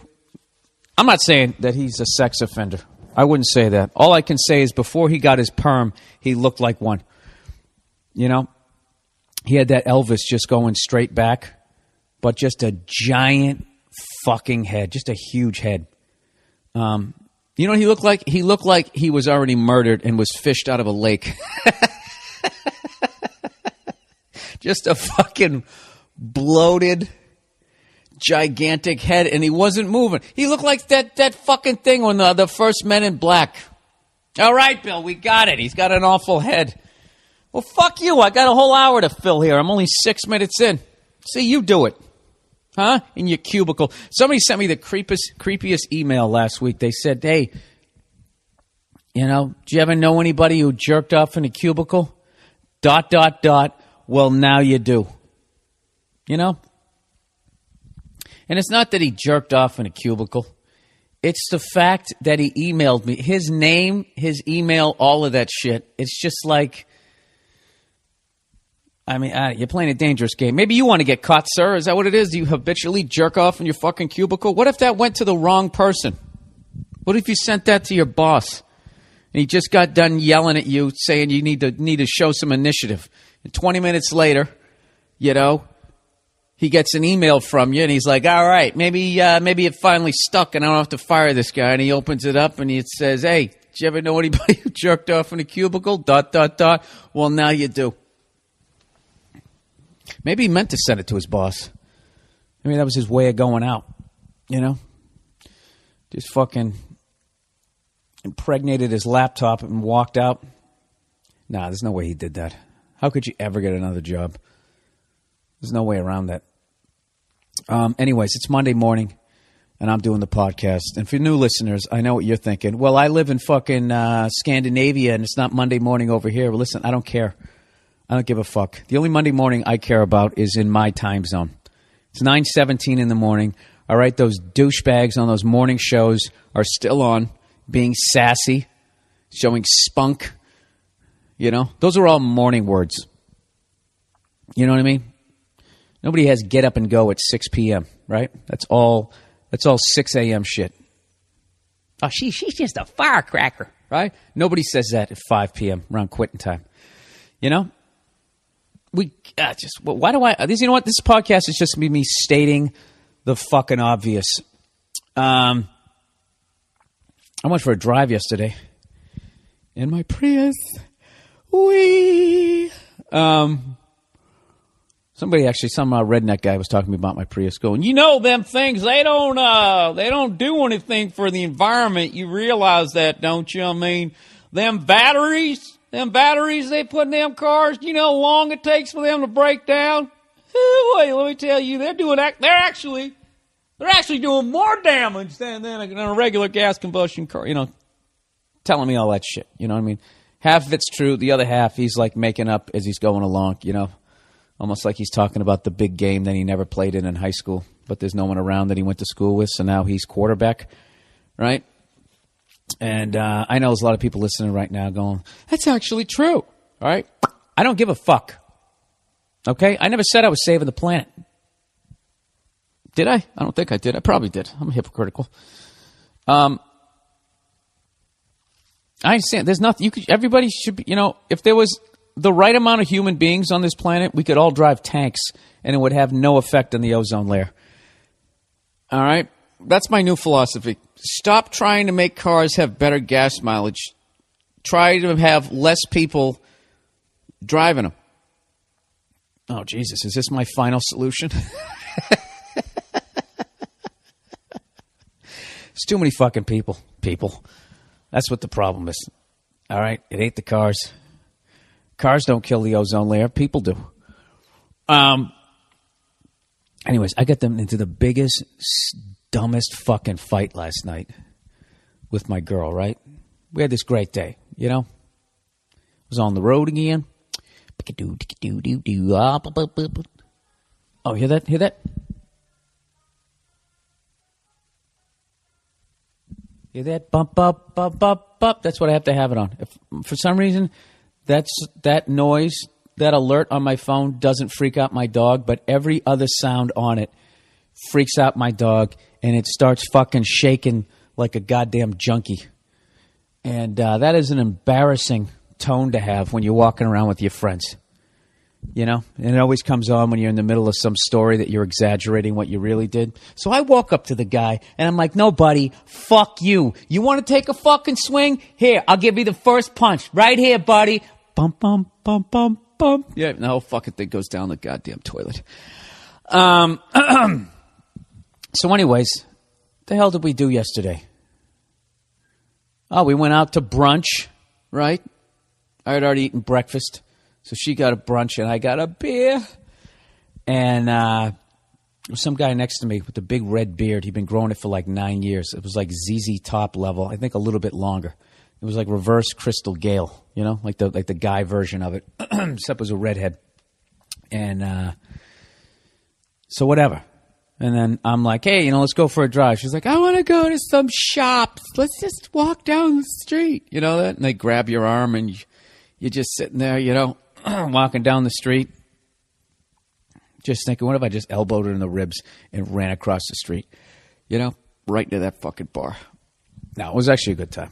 I'm not saying that he's a sex offender. I wouldn't say that. All I can say is before he got his perm, he looked like one. He had that Elvis just going straight back, but just a giant fucking head, just a huge head. You know what he looked like? He looked like he was already murdered and was fished out of a lake. Just a fucking bloated, gigantic head, and he wasn't moving. He looked like that fucking thing on the first Men in Black. All right, Bill, we got it. He's got an awful head. Well, fuck you. I got a whole hour to fill here. I'm only 6 minutes in. See, you do it. Huh? In your cubicle. Somebody sent me the creepiest email last week. They said, hey, do you ever know anybody who jerked off in a cubicle? ... Well, now you do. And it's not that he jerked off in a cubicle. It's the fact that he emailed me. His name, his email, all of that shit. It's just like, I mean, you're playing a dangerous game. Maybe you want to get caught, sir. Is that what it is? Do you habitually jerk off in your fucking cubicle? What if that went to the wrong person? What if you sent that to your boss and he just got done yelling at you saying you need to show some initiative? And 20 minutes later, you know, he gets an email from you and he's like, all right, maybe it finally stuck and I don't have to fire this guy. And he opens it up and it says, hey, did you ever know anybody who jerked off in a cubicle? ... Well, now you do. Maybe he meant to send it to his boss. I mean, that was his way of going out, you know? Just fucking impregnated his laptop and walked out. Nah, there's no way he did that. How could you ever get another job? There's no way around that. Anyways, it's Monday morning, and I'm doing the podcast. And for new listeners, I know what you're thinking. Well, I live in fucking Scandinavia, and it's not Monday morning over here. Well, listen, I don't care. I don't give a fuck. The only Monday morning I care about is in my time zone. It's 9:17 in the morning. All right, those douchebags on those morning shows are still on, being sassy, showing spunk. You know, those are all morning words. You know what I mean? Nobody has get up and go at 6 p.m., right? That's all 6 a.m. shit. Oh, she's just a firecracker, right? Nobody says that at 5 p.m. around quitting time. You know? Why do I... You know what? This podcast is just me stating the fucking obvious. I went for a drive yesterday in my Prius. Wee. Some redneck guy was talking to me about my Prius, going, you know, them things, they don't do anything for the environment. You realize that, don't you? I mean, them batteries they put in them cars, you know how long it takes for them to break down? Wait, let me tell you, they're actually doing more damage than a regular gas combustion car, you know, telling me all that shit, you know what I mean? Half of it's true, the other half he's like making up as he's going along, you know, almost like he's talking about the big game that he never played in high school, but there's no one around that he went to school with, so now he's quarterback, right? And I know there's a lot of people listening right now going, that's actually true, all right? I don't give a fuck, okay? I never said I was saving the planet. Did I? I don't think I did. I probably did. I'm hypocritical. I understand. There's nothing. Everybody should be, you know, if there was the right amount of human beings on this planet, we could all drive tanks and it would have no effect on the ozone layer. All right? That's my new philosophy. Stop trying to make cars have better gas mileage. Try to have less people driving them. Oh, Jesus. Is this my final solution? It's too many fucking people. That's what the problem is. All right? It ain't the cars. Cars don't kill the ozone layer. People do. Anyways, I got them into the biggest, dumbest fucking fight last night with my girl, right? We had this great day, you know? Was on the road again. Oh, hear that? Hear that? Hear that? Bump, bump, bump, bump, bump. That's what I have to have it on. If, for some reason, that noise, that alert on my phone doesn't freak out my dog, but every other sound on it freaks out my dog, and it starts fucking shaking like a goddamn junkie. And that is an embarrassing tone to have when you're walking around with your friends. You know? And it always comes on when you're in the middle of some story that you're exaggerating what you really did. So I walk up to the guy, and I'm like, no, buddy, fuck you. You want to take a fucking swing? Here, I'll give you the first punch. Right here, buddy. Bump, bump, bump, bump, bump. Yeah, the whole fucking thing goes down the goddamn toilet. So anyways, what the hell did we do yesterday? Oh, we went out to brunch, right? I had already eaten breakfast. So she got a brunch and I got a beer. And there was some guy next to me with a big red beard. He'd been growing it for like 9 years. It was like ZZ Top level. I think a little bit longer. It was like reverse Crystal Gale, you know, like the guy version of it. Except it was a redhead. And so whatever. And then I'm like, hey, let's go for a drive. She's like, I want to go to some shops. Let's just walk down the street. You know that? And they grab your arm and you're just sitting there, walking down the street. Just thinking, what if I just elbowed her in the ribs and ran across the street? Right into that fucking bar. No, it was actually a good time.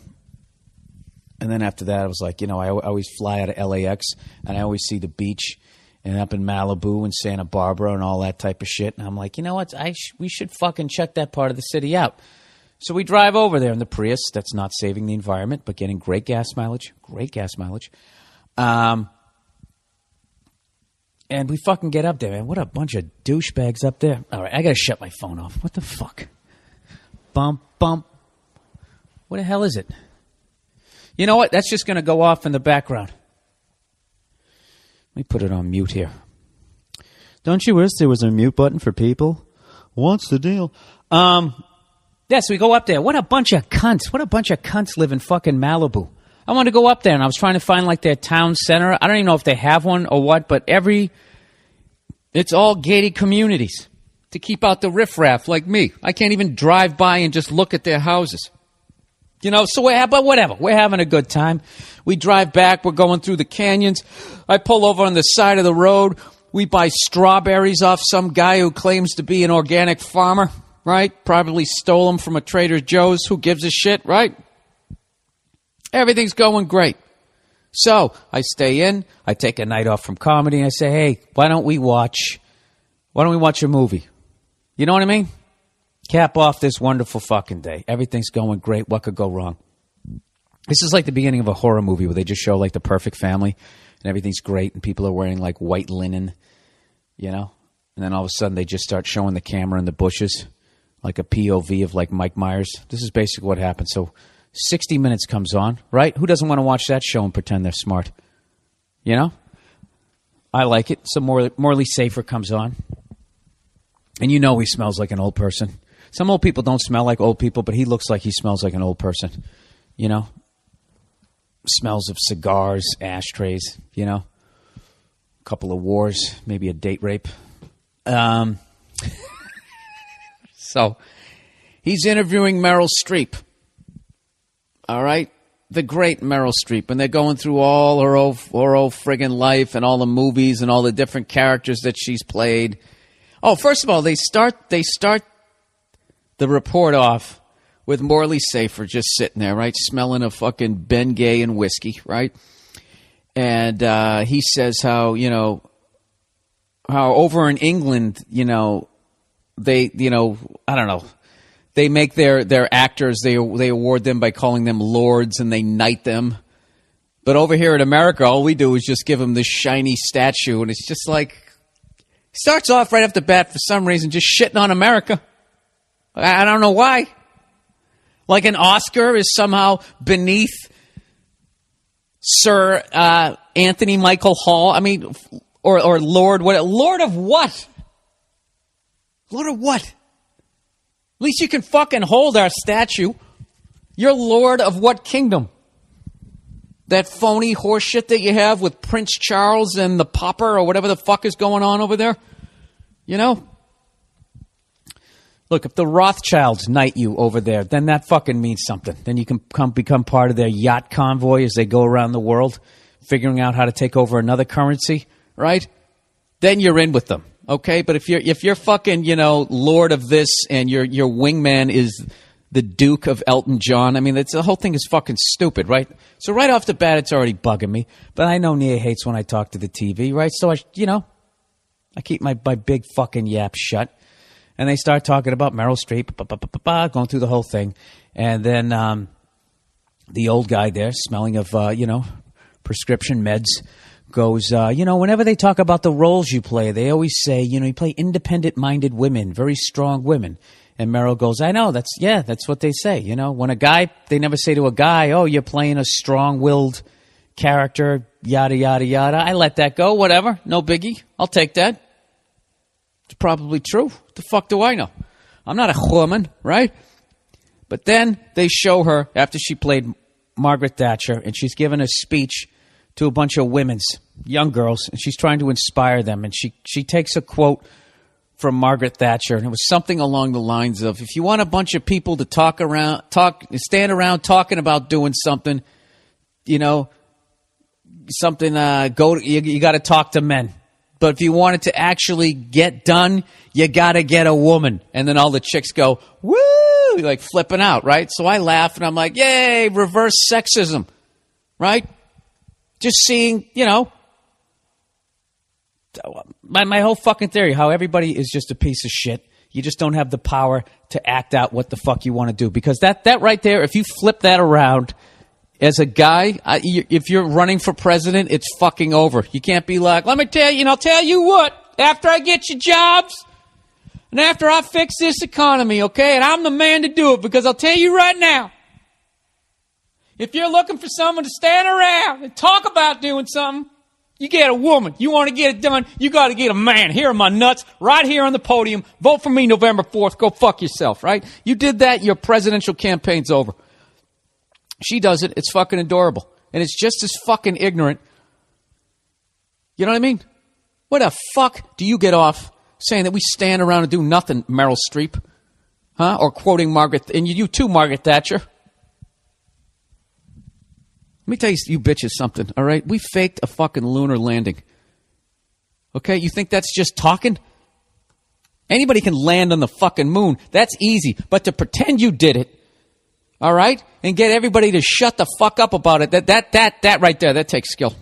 And then after that, I was like, I always fly out of LAX and I always see the beach and up in Malibu and Santa Barbara and all that type of shit. And I'm like, you know what? We should fucking check that part of the city out. So we drive over there in the Prius. That's not saving the environment, but getting great gas mileage. And we fucking get up there, man. What a bunch of douchebags up there. All right, I got to shut my phone off. What the fuck? Bump, bump. What the hell is it? You know what? That's just going to go off in the background. Let me put it on mute here. Don't you wish there was a mute button for people? What's the deal? Yeah, so we go up there. What a bunch of cunts. What a bunch of cunts live in fucking Malibu. I wanted to go up there, and I was trying to find, their town center. I don't even know if they have one or what, but it's all gated communities to keep out the riffraff like me. I can't even drive by and just look at their houses. So but whatever. We're having a good time. We drive back. We're going through the canyons. I pull over on the side of the road. We buy strawberries off some guy who claims to be an organic farmer, right? Probably stole them from a Trader Joe's. Who gives a shit, right? Everything's going great. So I stay in. I take a night off from comedy. And I say, hey, why don't we watch a movie? You know what I mean? Cap off this wonderful fucking day. Everything's going great. What could go wrong? This is like the beginning of a horror movie where they just show the perfect family and everything's great and people are wearing white linen, And then all of a sudden they just start showing the camera in the bushes, like a POV of Mike Myers. This is basically what happened. So 60 Minutes comes on, right? Who doesn't want to watch that show and pretend they're smart? I like it. Some Morley Safer comes on. And he smells like an old person. Some old people don't smell like old people, but he looks like he smells like an old person. Smells of cigars, ashtrays, a couple of wars, maybe a date rape. So he's interviewing Meryl Streep. All right? The great Meryl Streep. And they're going through all her old friggin' life and all the movies and all the different characters that she's played. Oh, first of all, they start the report off with Morley Safer just sitting there, right, smelling of fucking Bengay and whiskey, right? And he says how over in England, they, I don't know, they make their actors, they award them by calling them lords and they knight them. But over here in America, all we do is just give them this shiny statue, and it's just starts off right off the bat for some reason just shitting on America. I don't know why. Like an Oscar is somehow beneath Sir Anthony Michael Hall. I mean, or Lord, what? Lord of what? Lord of what? At least you can fucking hold our statue. You're Lord of what kingdom? That phony horseshit that you have with Prince Charles and the Popper or whatever the fuck is going on over there? Look, if the Rothschilds knight you over there, then that fucking means something. Then you can become part of their yacht convoy as they go around the world, figuring out how to take over another currency, right? Then you're in with them, okay? But if you're fucking, Lord of this and your wingman is the Duke of Elton John, I mean, the whole thing is fucking stupid, right? So right off the bat, it's already bugging me. But I know Nia hates when I talk to the TV, right? So I keep my big fucking yap shut. And they start talking about Meryl Streep, going through the whole thing. And then the old guy there, smelling of, prescription meds, goes, whenever they talk about the roles you play, they always say, you play independent-minded women, very strong women. And Meryl goes, I know, that's what they say. When a guy, they never say to a guy, oh, you're playing a strong-willed character, yada, yada, yada. I let that go, whatever, no biggie. I'll take that. It's probably true. What the fuck do I know? I'm not a woman, right? But then they show her after she played Margaret Thatcher, and she's given a speech to a bunch of women's young girls, and she's trying to inspire them. And she takes a quote from Margaret Thatcher, and it was something along the lines of, if you want a bunch of people to stand around talking about doing something, you got to talk to men. But if you want it to actually get done, you got to get a woman. And then all the chicks go, woo, like flipping out, right? So I laugh and I'm like, yay, reverse sexism, right? Just seeing, my whole fucking theory, how everybody is just a piece of shit. You just don't have the power to act out what the fuck you want to do. Because that right there, if you flip that around as a guy, if you're running for president, it's fucking over. You can't be like, let me tell you, and I'll tell you what, after I get you jobs, and after I fix this economy, okay, and I'm the man to do it, because I'll tell you right now, if you're looking for someone to stand around and talk about doing something, you get a woman. You want to get it done, you got to get a man. Here are my nuts, right here on the podium. Vote for me November 4th. Go fuck yourself, right? You did that, your presidential campaign's over. She does it. It's fucking adorable. And it's just as fucking ignorant. You know what I mean? What the fuck do you get off saying that we stand around and do nothing, Meryl Streep? Huh? Or quoting Margaret, and you too, Margaret Thatcher. Let me tell you bitches something, all right? We faked a fucking lunar landing. Okay? You think that's just talking? Anybody can land on the fucking moon. That's easy. But to pretend you did it, all right, and get everybody to shut the fuck up about it, that right there, that takes skill.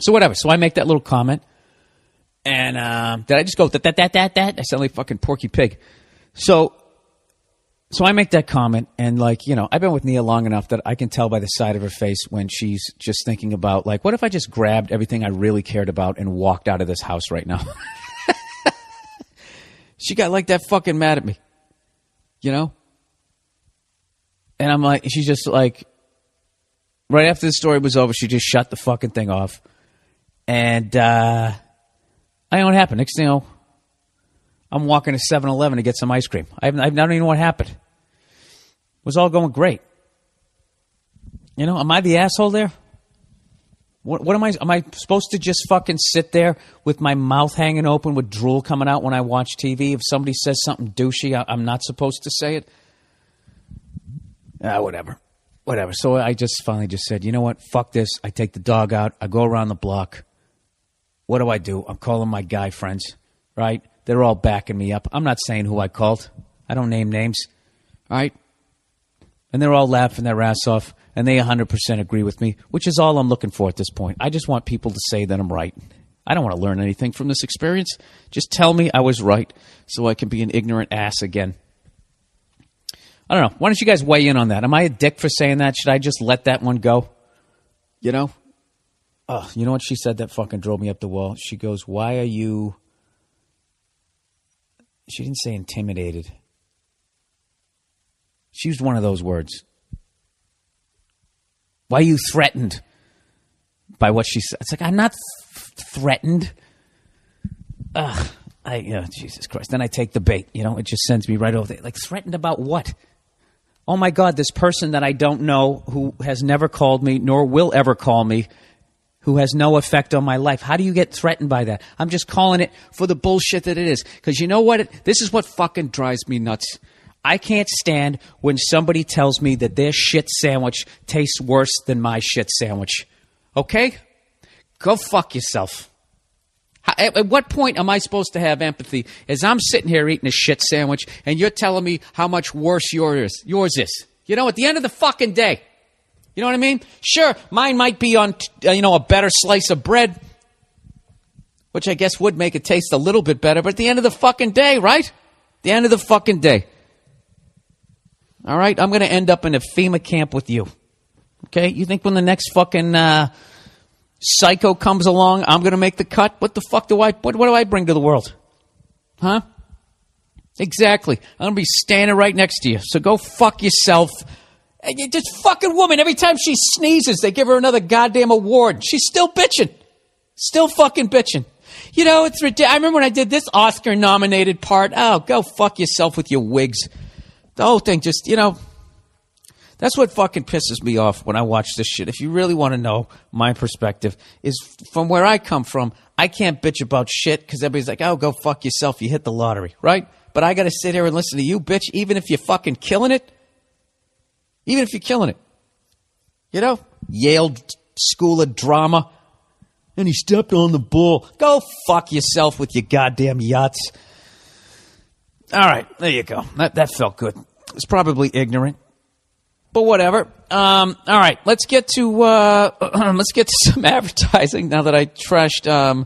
So whatever. So I make that little comment. And did I just go, that? I sound like fucking Porky Pig. So I make that comment, and I've been with Nia long enough that I can tell by the side of her face when she's just thinking about, what if I just grabbed everything I really cared about and walked out of this house right now? She got that fucking mad at me, And I'm like, she's just like, right after the story was over, she just shut the fucking thing off. And I know what happened. Next thing you know, I'm walking to 7-Eleven to get some ice cream. I don't even know what happened. It was all going great. Am I the asshole there? What am I? Am I supposed to just fucking sit there with my mouth hanging open with drool coming out when I watch TV? If somebody says something douchey, I'm not supposed to say it? Whatever. So I just finally just said, you know what? Fuck this. I take the dog out. I go around the block. What do? I'm calling my guy friends, right? They're all backing me up. I'm not saying who I called. I don't name names, all right? And they're all laughing their ass off, and they 100% agree with me, which is all I'm looking for at this point. I just want people to say that I'm right. I don't want to learn anything from this experience. Just tell me I was right so I can be an ignorant ass again. I don't know. Why don't you guys weigh in on that? Am I a dick for saying that? Should I just let that one go? Oh, you know what she said that fucking drove me up the wall? She goes, why are you... She didn't say intimidated. She used one of those words. Why are you threatened by what she said? It's like, I'm not threatened. Jesus Christ. Then I take the bait. It just sends me right over there. Like, threatened about what? Oh, my God, this person that I don't know, who has never called me, nor will ever call me, who has no effect on my life. How do you get threatened by that? I'm just calling it for the bullshit that it is. Because you know what? This is what fucking drives me nuts. I can't stand when somebody tells me that their shit sandwich tastes worse than my shit sandwich. Okay? Go fuck yourself. At what point am I supposed to have empathy as I'm sitting here eating a shit sandwich and you're telling me how much worse yours is? At the end of the fucking day. You know what I mean? Sure, mine might be on, a better slice of bread, which I guess would make it taste a little bit better, but at the end of the fucking day, right? The end of the fucking day. All right? I'm going to end up in a FEMA camp with you. Okay? You think when the next fucking psycho comes along, I'm going to make the cut? What the fuck what do I bring to the world? Huh? Exactly. I'm going to be standing right next to you. So go fuck yourself. This fucking woman, every time she sneezes, they give her another goddamn award. She's still bitching. Still fucking bitching. It's ridiculous. I remember when I did this Oscar-nominated part. Oh, go fuck yourself with your wigs. The whole thing just, that That's what fucking pisses me off when I watch this shit. If you really want to know my perspective, is from where I come from, I can't bitch about shit because everybody's like, oh, go fuck yourself. You hit the lottery, right? But I got to sit here and listen to you, bitch, even if you're fucking killing it. Even if you're killing it. You know? Yale School of Drama. And he stepped on the ball. Go fuck yourself with your goddamn yachts. All right, there you go. That felt good. It's probably ignorant. But whatever. All right, let's get to some advertising. Now that I trashed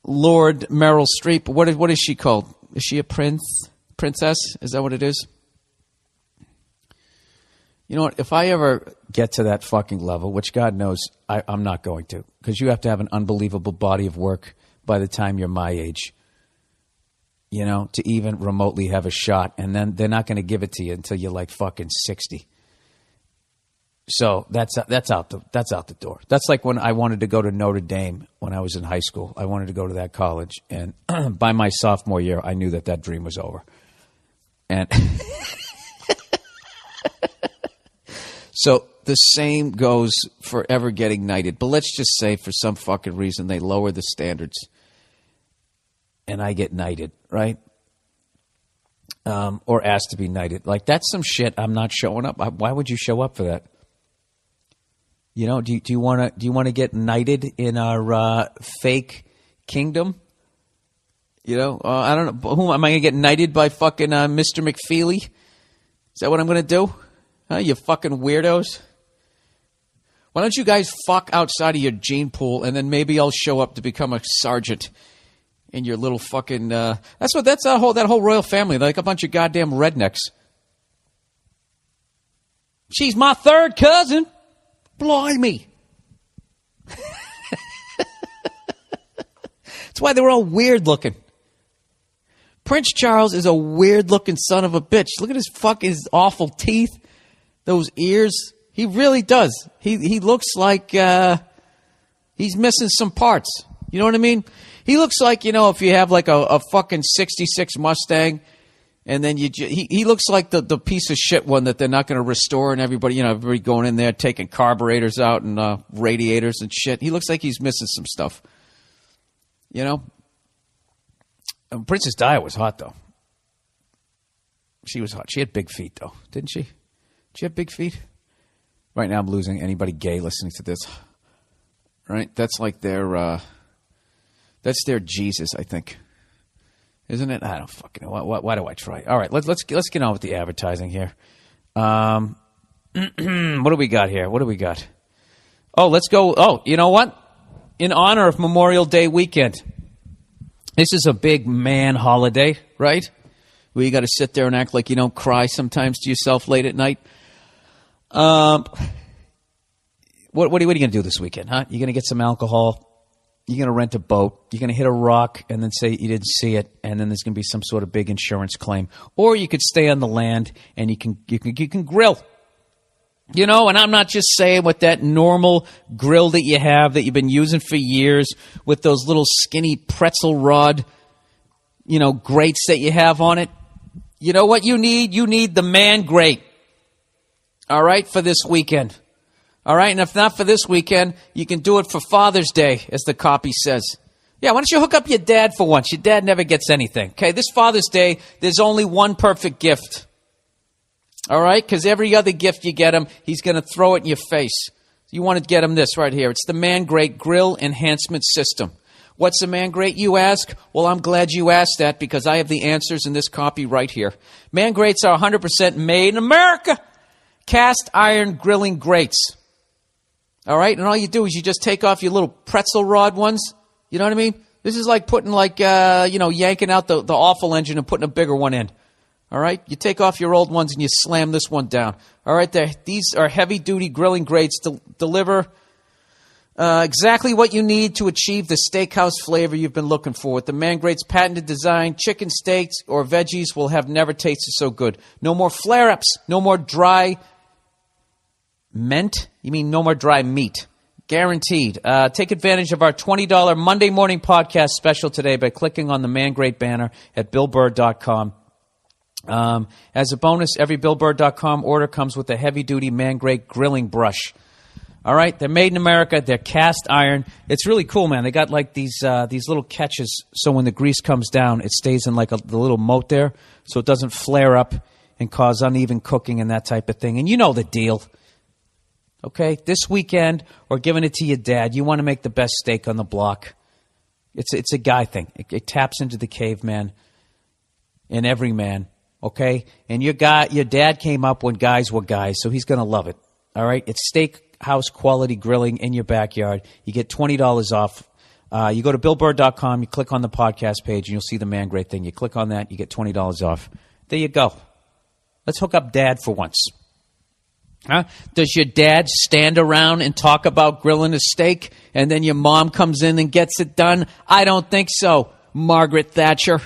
Lord Meryl Streep, what is she called? Is she a princess? Is that what it is? You know what? If I ever get to that fucking level, which God knows I'm not going to, because you have to have an unbelievable body of work by the time you're my age, you know, to even remotely have a shot. And then they're not going to give it to you until you're like fucking 60. So that's out the door. That's like when I wanted to go to Notre Dame when I was in high school. I wanted to go to that college. And by my sophomore year, I knew that dream was over. And so the same goes for ever getting knighted. But let's just say for some fucking reason they lower the standards and I get knighted, right? Or asked to be knighted. Like, that's some shit I'm not showing up. Why would you show up for that? You know, do you want to get knighted in our fake kingdom? You know, I don't know. Who am I going to get knighted by? Fucking Mr. McFeely? Is that what I'm going to do? Huh, you fucking weirdos. Why don't you guys fuck outside of your gene pool, and then maybe I'll show up to become a sergeant in your little fucking. That's that whole royal family. They're like a bunch of goddamn rednecks. She's my third cousin. Blimey. That's why they were all weird looking. Prince Charles is a weird looking son of a bitch. Look at his awful teeth. Those ears. He really does. He looks like he's missing some parts. You know what I mean? He looks like, you know, if you have like a fucking 66 Mustang and then he looks like the piece of shit one that they're not going to restore, and everybody going in there taking carburetors out and radiators and shit. He looks like he's missing some stuff. You know? Princess Di was hot, though. She was hot. She had big feet, though, didn't she? Did she have big feet? Right now I'm losing anybody gay listening to this. Right? That's like their Jesus, I think. Isn't it? I don't fucking know. Why do I try? All right, let's get on with the advertising here. What do we got here? What do we got? Oh, let's go. Oh, you know what? In honor of Memorial Day weekend. This is a big man holiday, right? Where you got to sit there and act like you don't cry sometimes to yourself late at night. What are you going to do this weekend, huh? You're going to get some alcohol. You're going to rent a boat. You're going to hit a rock and then say you didn't see it, and then there's going to be some sort of big insurance claim. Or you could stay on the land and you can grill. You know, and I'm not just saying with that normal grill that you have that you've been using for years with those little skinny pretzel rod, grates that you have on it. You know what you need? You need the man grate. All right, for this weekend. All right, and if not for this weekend, you can do it for Father's Day, as the copy says. Yeah, why don't you hook up your dad for once? Your dad never gets anything. Okay, this Father's Day, there's only one perfect gift. All right, because every other gift you get him, he's going to throw it in your face. You want to get him this right here. It's the Man Grate Grill Enhancement System. What's a Man Grate, you ask? Well, I'm glad you asked that because I have the answers in this copy right here. Man Grates are 100% made in America. Cast iron grilling grates. All right, and all you do is you just take off your little pretzel rod ones. You know what I mean? This is like putting yanking out the awful engine and putting a bigger one in. All right, you take off your old ones and you slam this one down. All right, these are heavy-duty grilling grates to deliver exactly what you need to achieve the steakhouse flavor you've been looking for. With the Man Grate's patented design, chicken steaks or veggies will have never tasted so good. No more flare-ups, no more dry meat. You mean no more dry meat. Guaranteed. Take advantage of our $20 Monday morning podcast special today by clicking on the Man Grate banner at BillBurr.com. As a bonus, every BillBurr.com order comes with a heavy-duty man-grade grilling brush. All right, they're made in America. They're cast iron. It's really cool, man. They got like these little catches, so when the grease comes down, it stays in like the little moat there, so it doesn't flare up and cause uneven cooking and that type of thing. And you know the deal. Okay, this weekend or giving it to your dad, you want to make the best steak on the block. It's a guy thing. It taps into the caveman in every man. Okay, and your dad came up when guys were guys, so he's gonna love it. All right, it's steakhouse quality grilling in your backyard. You get $20 off. You go to BillBurr.com, you click on the podcast page, and you'll see the Man Great thing. You click on that, you get $20 off. There you go. Let's hook up Dad for once. Huh? Does your dad stand around and talk about grilling a steak, and then your mom comes in and gets it done? I don't think so, Margaret Thatcher.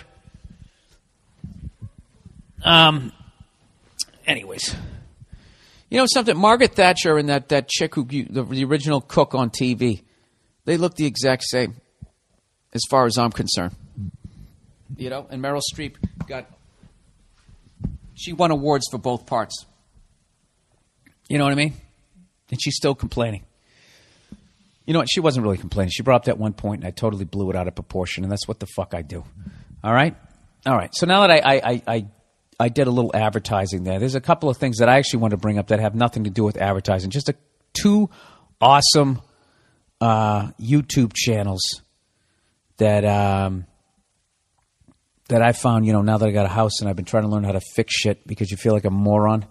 Anyways. You know something? Margaret Thatcher and that chick the original cook on TV, they look the exact same as far as I'm concerned. You know, and Meryl Streep she won awards for both parts. You know what I mean? And she's still complaining. You know what? She wasn't really complaining. She brought up that one point, and I totally blew it out of proportion, and that's what the fuck I do. All right? All right. So now that I did a little advertising there. There's a couple of things that I actually want to bring up that have nothing to do with advertising. Just two awesome YouTube channels that I found, you know, now that I got a house and I've been trying to learn how to fix shit because you feel like a moron.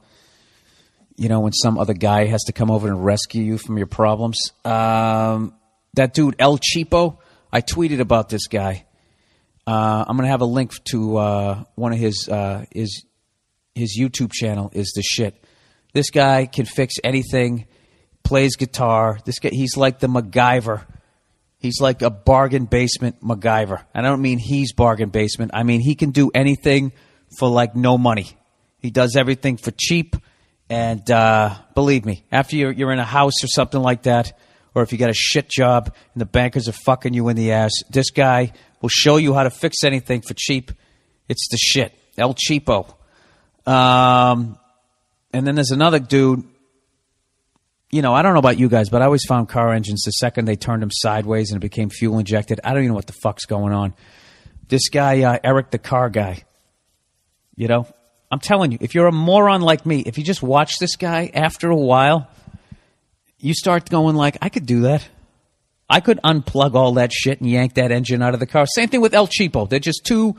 You know, when some other guy has to come over and rescue you from your problems. That dude, El Cheapo, I tweeted about this guy. I'm going to have a link to one of his YouTube channel is the shit. This guy can fix anything, plays guitar. This guy, he's like the MacGyver. He's like a bargain basement MacGyver. I don't mean he's bargain basement. I mean he can do anything for like no money. He does everything for cheap. And believe me, after you're in a house or something like that, or if you got a shit job and the bankers are fucking you in the ass, this guy will show you how to fix anything for cheap. It's the shit. El Cheapo. And then there's another dude. You know, I don't know about you guys, but I always found car engines, the second they turned them sideways and it became fuel injected, I don't even know what the fuck's going on. This guy, Eric the Car Guy, you know, I'm telling you, if you're a moron like me, if you just watch this guy, after a while, you start going like, I could do that. I could unplug all that shit and yank that engine out of the car. Same thing with El Cheapo. They're just two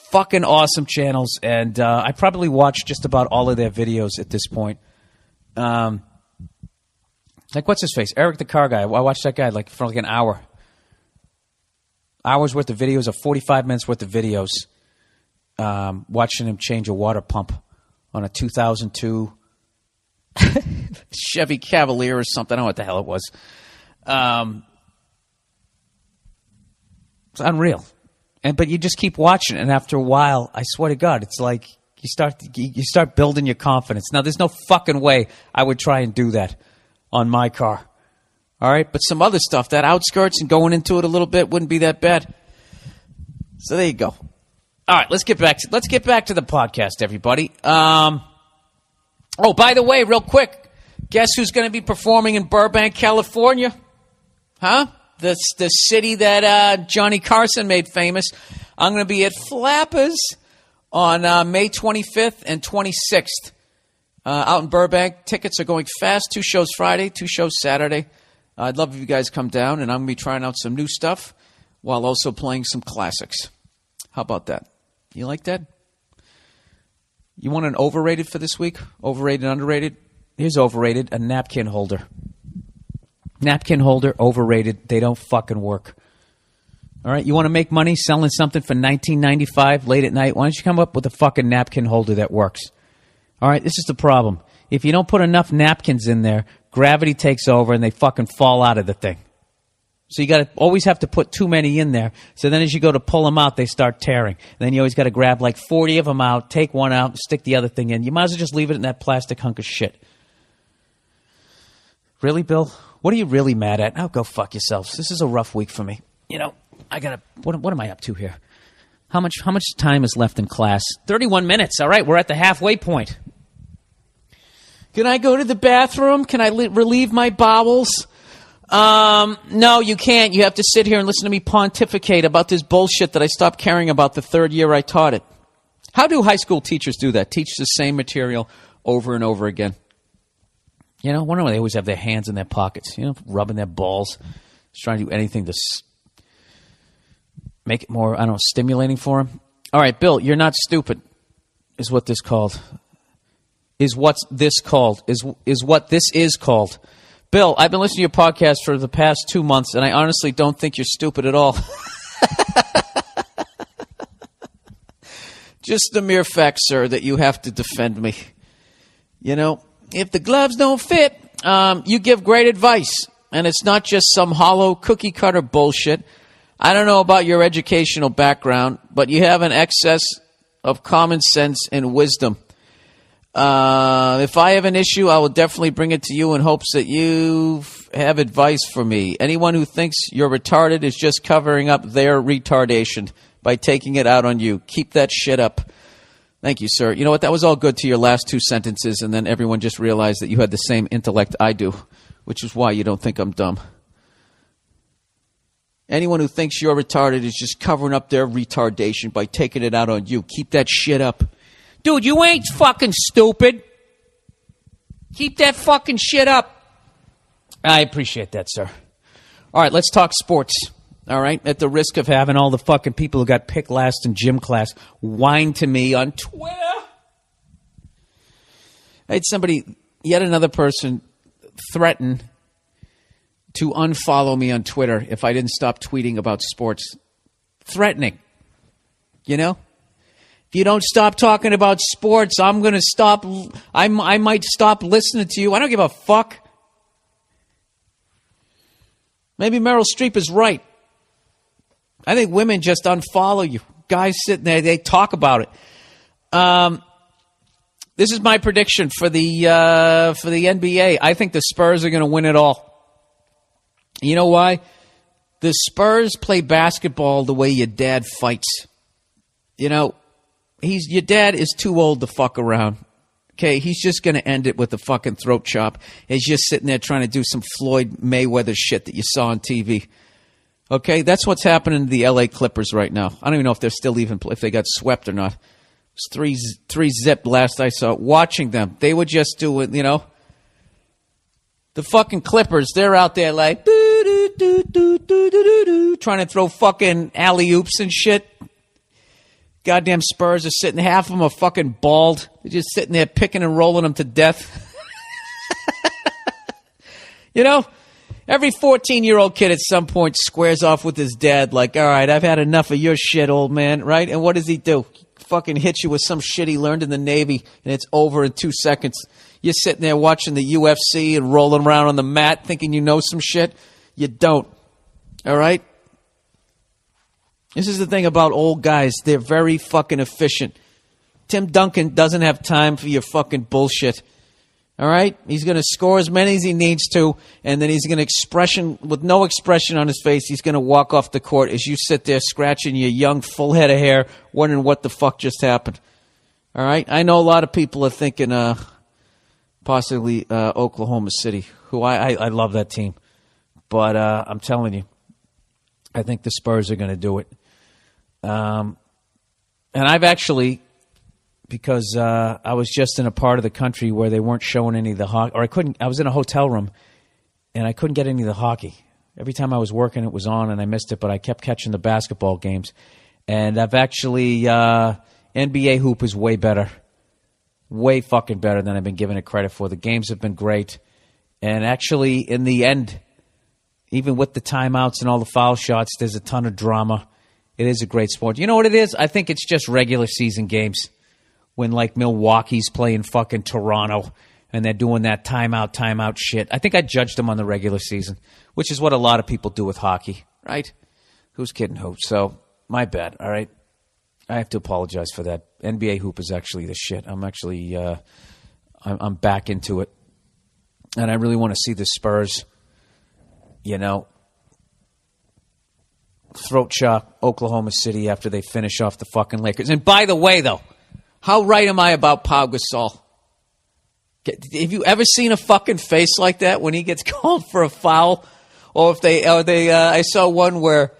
fucking awesome channels, and I probably watch just about all of their videos at this point. Like, what's his face? Eric the Car Guy. I watched that guy like for like an hour. Hours worth of videos, or 45 minutes worth of videos. Watching him change a water pump on a 2002 Chevy Cavalier or something. I don't know what the hell it was. It's unreal. But you just keep watching it, and after a while, I swear to God, it's like you start building your confidence. Now, there's no fucking way I would try and do that on my car. All right? But some other stuff, that outskirts and going into it a little bit wouldn't be that bad. So there you go. All right, let's get back to the podcast, everybody. Oh, by the way, real quick, guess who's going to be performing in Burbank, California? Huh? The city that Johnny Carson made famous. I'm going to be at Flappers on May 25th and 26th out in Burbank. Tickets are going fast. 2 shows Friday, 2 shows Saturday. I'd love if you guys come down, and I'm going to be trying out some new stuff while also playing some classics. How about that? You like that? You want an overrated for this week? Overrated, underrated? Here's overrated, a napkin holder. Napkin holder, overrated. They don't fucking work. All right, you want to make money selling something for $19.95 late at night? Why don't you come up with a fucking napkin holder that works? All right, this is the problem. If you don't put enough napkins in there, gravity takes over and they fucking fall out of the thing. So you got to always have to put too many in there. So then as you go to pull them out, they start tearing. And then you always got to grab like 40 of them out, take one out, stick the other thing in. You might as well just leave it in that plastic hunk of shit. Really, Bill? What are you really mad at? Oh, go fuck yourselves. This is a rough week for me. You know, I got to... What am I up to here? How much time is left in class? 31 minutes. All right, we're at the halfway point. Can I go to the bathroom? Can I relieve my bowels? No, you can't. You have to sit here and listen to me pontificate about this bullshit that I stopped caring about the third year I taught it. How do high school teachers do that? Teach the same material over and over again. You know, wonder why they always have their hands in their pockets, you know, rubbing their balls, just trying to do anything to make it more, I don't know, stimulating for them. All right, Bill, you're not stupid, is what this called. Is what this is called. Bill, I've been listening to your podcast for the past 2 months, and I honestly don't think you're stupid at all. Just the mere fact, sir, that you have to defend me. You know, if the gloves don't fit, you give great advice. And it's not just some hollow cookie-cutter bullshit. I don't know about your educational background, but you have an excess of common sense and wisdom. If I have an issue, I will definitely bring it to you in hopes that you have advice for me. Anyone who thinks you're retarded is just covering up their retardation by taking it out on you. Keep that shit up. Thank you, sir. You know what? That was all good to your last 2 sentences, and then everyone just realized that you had the same intellect I do, which is why you don't think I'm dumb. Anyone who thinks you're retarded is just covering up their retardation by taking it out on you. Keep that shit up. Dude, you ain't fucking stupid. Keep that fucking shit up. I appreciate that, sir. All right, let's talk sports. All right, at the risk of having all the fucking people who got picked last in gym class whine to me on Twitter. I had somebody, yet another person, threaten to unfollow me on Twitter if I didn't stop tweeting about sports. Threatening. You know? If you don't stop talking about sports, I'm going to stop. I might stop listening to you. I don't give a fuck. Maybe Meryl Streep is right. I think women just unfollow you. Guys sitting there, they talk about it. This is my prediction for the NBA. I think the Spurs are going to win it all. You know why? The Spurs play basketball the way your dad fights. You know, your dad is too old to fuck around. Okay, he's just going to end it with a fucking throat chop. He's just sitting there trying to do some Floyd Mayweather shit that you saw on TV. Okay, that's what's happening to the L.A. Clippers right now. I don't even know if they're still even if they got swept or not. It's 3-0 last I saw. Watching them, they would just do it. You know, the fucking Clippers, they're out there like trying to throw fucking alley-oops and shit. Goddamn Spurs are sitting, half of them are fucking bald. They're just sitting there picking and rolling them to death. You know, every 14-year-old kid at some point squares off with his dad like, all right, I've had enough of your shit, old man, right? And what does he do? He fucking hits you with some shit he learned in the Navy, and it's over in 2 seconds. You're sitting there watching the UFC and rolling around on the mat thinking you know some shit. You don't. All right? This is the thing about old guys. They're very fucking efficient. Tim Duncan doesn't have time for your fucking bullshit. All right? He's going to score as many as he needs to, and then he's going to with no expression on his face, he's going to walk off the court as you sit there scratching your young full head of hair, wondering what the fuck just happened. All right? I know a lot of people are thinking possibly Oklahoma City, who I love that team. But I'm telling you, I think the Spurs are going to do it. And I've actually, because I was just in a part of the country where they weren't showing any of the hockey, or I was in a hotel room, and I couldn't get any of the hockey. Every time I was working, it was on, and I missed it, but I kept catching the basketball games. And I've actually, NBA hoop is way better. Way fucking better than I've been giving it credit for. The games have been great. And actually, in the end, even with the timeouts and all the foul shots, there's a ton of drama. It is a great sport. You know what it is? I think it's just regular season games. When, like, Milwaukee's playing fucking Toronto and they're doing that timeout shit. I think I judged them on the regular season, which is what a lot of people do with hockey, right? Who's kidding who? So, my bad, all right? I have to apologize for that. NBA hoop is actually the shit. I'm actually, I'm back into it. And I really want to see the Spurs, you know, throat chop Oklahoma City after they finish off the fucking Lakers. And by the way, though, how right am I about Pau Gasol? Have you ever seen a fucking face like that when he gets called for a foul? Or if I saw one where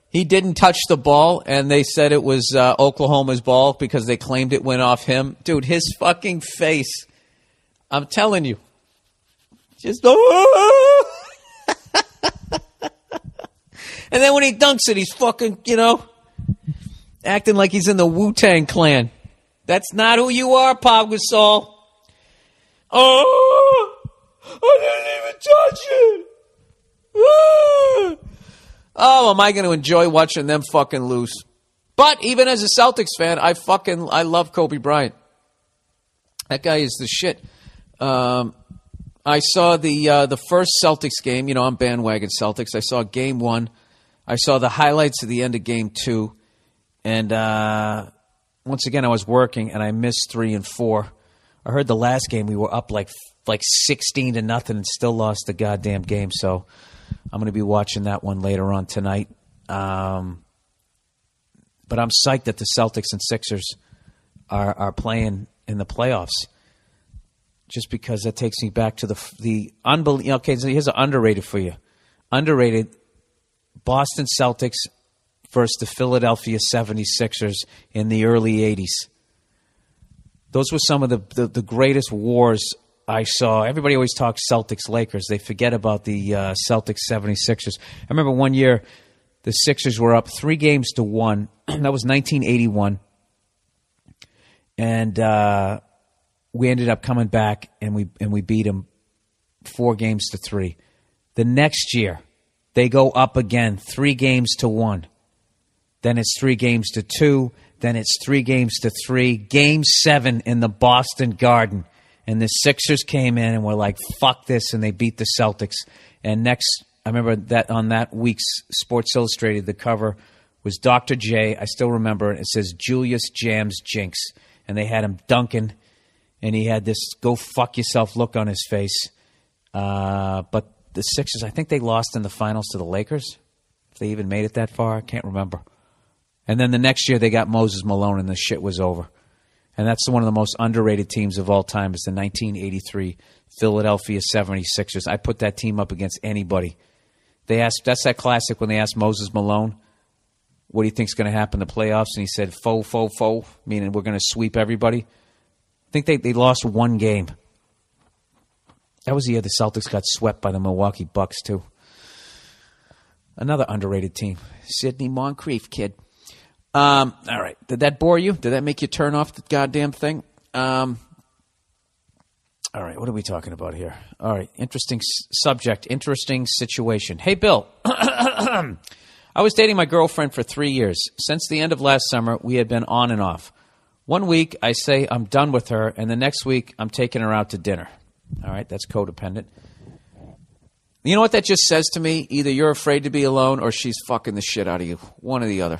he didn't touch the ball and they said it was Oklahoma's ball because they claimed it went off him. Dude, his fucking face, I'm telling you, just and then when he dunks it, he's fucking, acting like he's in the Wu-Tang Clan. That's not who you are, Pau Gasol. Oh, I didn't even touch it. Oh, am I going to enjoy watching them fucking lose? But even as a Celtics fan, I love Kobe Bryant. That guy is the shit. I saw the first Celtics game. I'm bandwagon Celtics. I saw game 1. I saw the highlights of the end of game 2. And once again, I was working and I missed 3 and 4. I heard the last game we were up like 16-0 and still lost the goddamn game. So I'm going to be watching that one later on tonight. But I'm psyched that the Celtics and Sixers are playing in the playoffs. Just because that takes me back to the unbelievable. Okay, so here's an underrated for you. Underrated Boston Celtics versus the Philadelphia 76ers in the early 80s. Those were some of the greatest wars I saw. Everybody always talks Celtics-Lakers. They forget about the Celtics 76ers. I remember one year the Sixers were up 3-1. That was 1981. And we ended up coming back and we beat them 4-3. The next year, they go up again 3-1. Then it's 3-2. Then it's 3-3. Game 7 in the Boston Garden. And the Sixers came in and were like, fuck this, and they beat the Celtics. And next, I remember that on that week's Sports Illustrated, the cover was Dr. J. I still remember it. It says, Julius Jams Jinx. And they had him dunking, and he had this go fuck yourself look on his face. But the Sixers, I think they lost in the finals to the Lakers. If they even made it that far, I can't remember. And then the next year they got Moses Malone and the shit was over. And that's one of the most underrated teams of all time is the 1983 Philadelphia 76ers. I put that team up against anybody. That's that classic when they asked Moses Malone, what do you think's going to happen in the playoffs? And he said, foe, meaning we're going to sweep everybody. I think they lost one game. That was the year the Celtics got swept by the Milwaukee Bucks, too. Another underrated team. Sidney Moncrief, kid. All right. Did that bore you? Did that make you turn off the goddamn thing? All right. What are we talking about here? All right. Interesting subject. Interesting situation. Hey, Bill. I was dating my girlfriend for 3 years. Since the end of last summer, we had been on and off. One week, I say I'm done with her, and the next week, I'm taking her out to dinner. All right. That's codependent. You know what that just says to me? Either you're afraid to be alone or she's fucking the shit out of you. One or the other.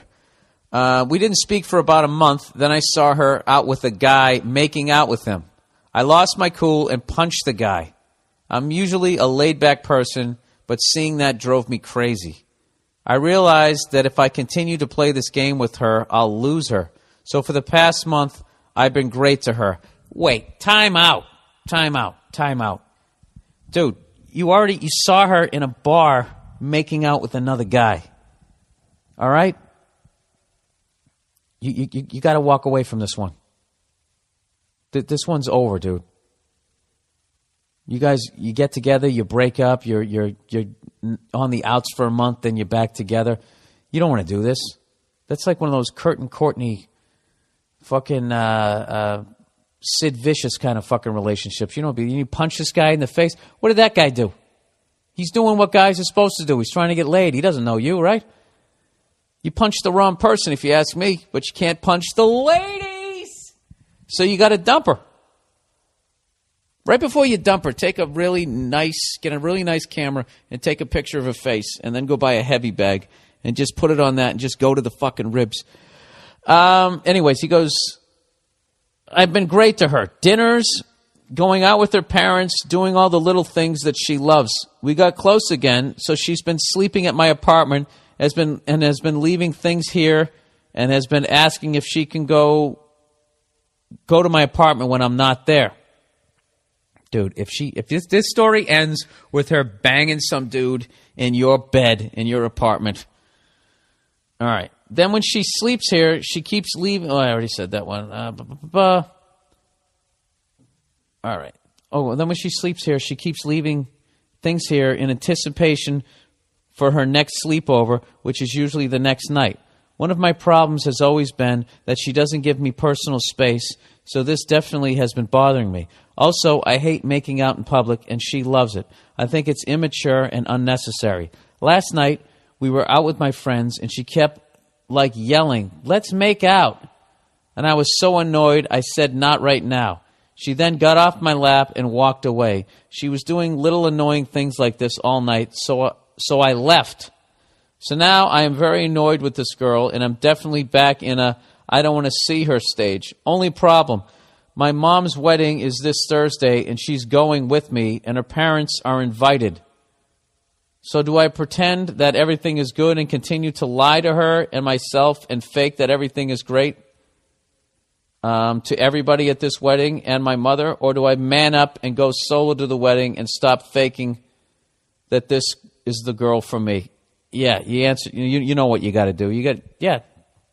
We didn't speak for about a month. Then I saw her out with a guy making out with him. I lost my cool and punched the guy. I'm usually a laid-back person, but seeing that drove me crazy. I realized that if I continue to play this game with her, I'll lose her. So for the past month, I've been great to her. Wait, time out. Dude, you saw her in a bar making out with another guy. All right? You got to walk away from this one. This one's over, dude. You guys, you get together, you break up, you're on the outs for a month, then you're back together. You don't want to do this. That's like one of those Kurt and Courtney fucking Sid Vicious kind of fucking relationships. You punch this guy in the face. What did that guy do? He's doing what guys are supposed to do. He's trying to get laid. He doesn't know you, right? You punched the wrong person, if you ask me, but you can't punch the ladies. So you got to dump her. Right before you dump her, get a really nice camera and take a picture of her face and then go buy a heavy bag and just put it on that and just go to the fucking ribs. Anyways, he goes, I've been great to her. Dinners, going out with her parents, doing all the little things that she loves. We got close again, so she's been sleeping at my apartment has been leaving things here and has been asking if she can go to my apartment when I'm not there. Dude, if this story ends with her banging some dude in your bed in your apartment, all right. Then when she sleeps here, she keeps leaving. Oh, I already said that one. All right. Oh, then when she sleeps here, she keeps leaving things here in anticipation for her next sleepover, which is usually the next night. One of my problems has always been that she doesn't give me personal space, so this definitely has been bothering me. Also, I hate making out in public, and she loves it. I think it's immature and unnecessary. Last night, we were out with my friends, and she kept, yelling, "Let's make out." And I was so annoyed, I said, "Not right now." She then got off my lap and walked away. She was doing little annoying things like this all night, so I left. So now I am very annoyed with this girl, and I'm definitely back in a I don't want to see her stage. Only problem, my mom's wedding is this Thursday, and she's going with me, and her parents are invited. So do I pretend that everything is good and continue to lie to her and myself and fake that everything is great to everybody at this wedding and my mother? Or do I man up and go solo to the wedding and stop faking that this is the girl for me? Yeah, you answer. You know what you got to do.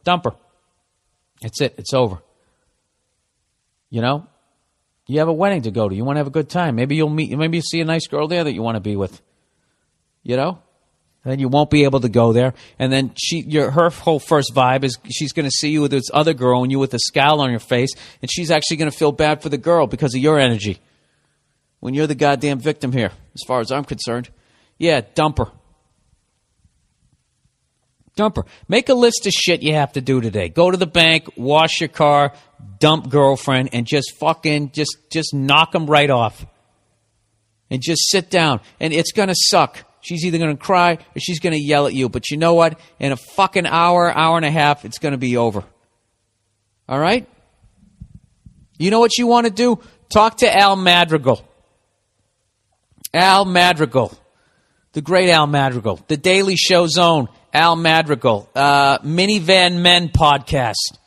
Dump her. That's it. It's over. You know, you have a wedding to go to. You want to have a good time. Maybe you see a nice girl there that you want to be with. You know, and then you won't be able to go there. And then her whole first vibe is she's going to see you with this other girl and you with a scowl on your face, and she's actually going to feel bad for the girl because of your energy. When you're the goddamn victim here, as far as I'm concerned. Yeah, dump her. Dump her. Make a list of shit you have to do today. Go to the bank, wash your car, dump girlfriend, and just knock them right off. And just sit down. And it's going to suck. She's either going to cry or she's going to yell at you. But you know what? In a fucking hour and a half, it's going to be over. All right? You know what you want to do? Talk to Al Madrigal. Al Madrigal. The great Al Madrigal. The Daily Show's own Al Madrigal. Minivan Men podcast.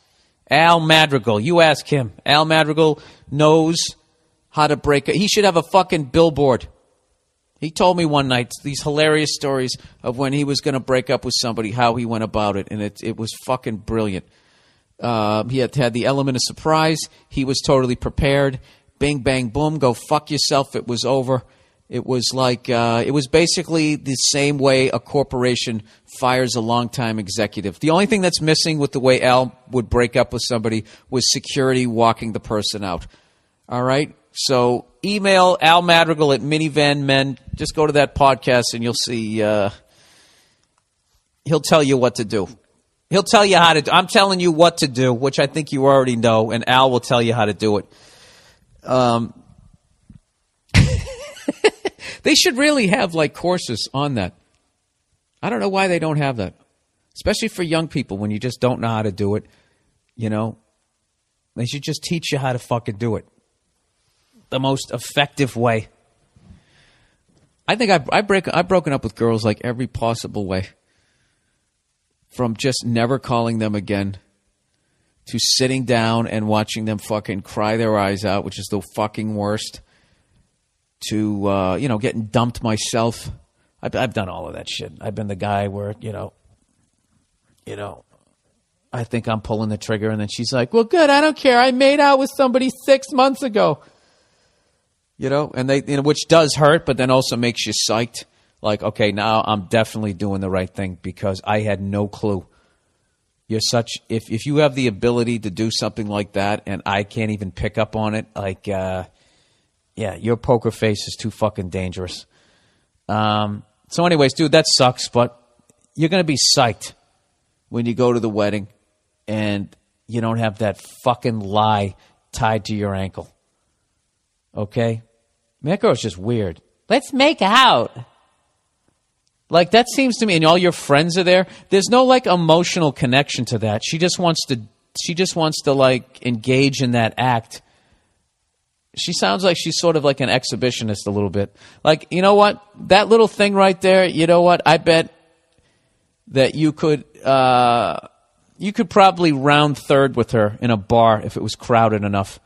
Al Madrigal. You ask him. Al Madrigal knows how to break it. He should have a fucking billboard. He told me one night these hilarious stories of when he was going to break up with somebody, how he went about it, and it was fucking brilliant. He had the element of surprise. He was totally prepared. Bing, bang, boom, go fuck yourself. It was over. It was it was basically the same way a corporation fires a longtime executive. The only thing that's missing with the way Al would break up with somebody was security walking the person out. All right? So email Al Madrigal at Minivan Men. Just go to that podcast and you'll see. He'll tell you what to do. He'll tell you how to do. I'm telling you what to do, which I think you already know, and Al will tell you how to do it. They should really have courses on that. I don't know why they don't have that, especially for young people when you just don't know how to do it. You know, they should just teach you how to fucking do it the most effective way. I think I've broken up with girls every possible way, from just never calling them again to sitting down and watching them fucking cry their eyes out, which is the fucking worst, to getting dumped myself. I've done all of that shit. I've been the guy where I think I'm pulling the trigger, and then she's like, "Well, good, I don't care. I made out with somebody 6 months ago." And they, which does hurt, but then also makes you psyched. Okay, now I'm definitely doing the right thing because I had no clue. You're if you have the ability to do something like that, and I can't even pick up on it, yeah, your poker face is too fucking dangerous. So anyways, dude, that sucks, but you're going to be psyched when you go to the wedding and you don't have that fucking lie tied to your ankle. Okay? That girl's just weird. Let's make out. That seems to me, and all your friends are there. There's no emotional connection to that. She just wants to engage in that act. She sounds like she's sort of like an exhibitionist a little bit. You know what? That little thing right there, you know what? I bet that you could probably round third with her in a bar if it was crowded enough.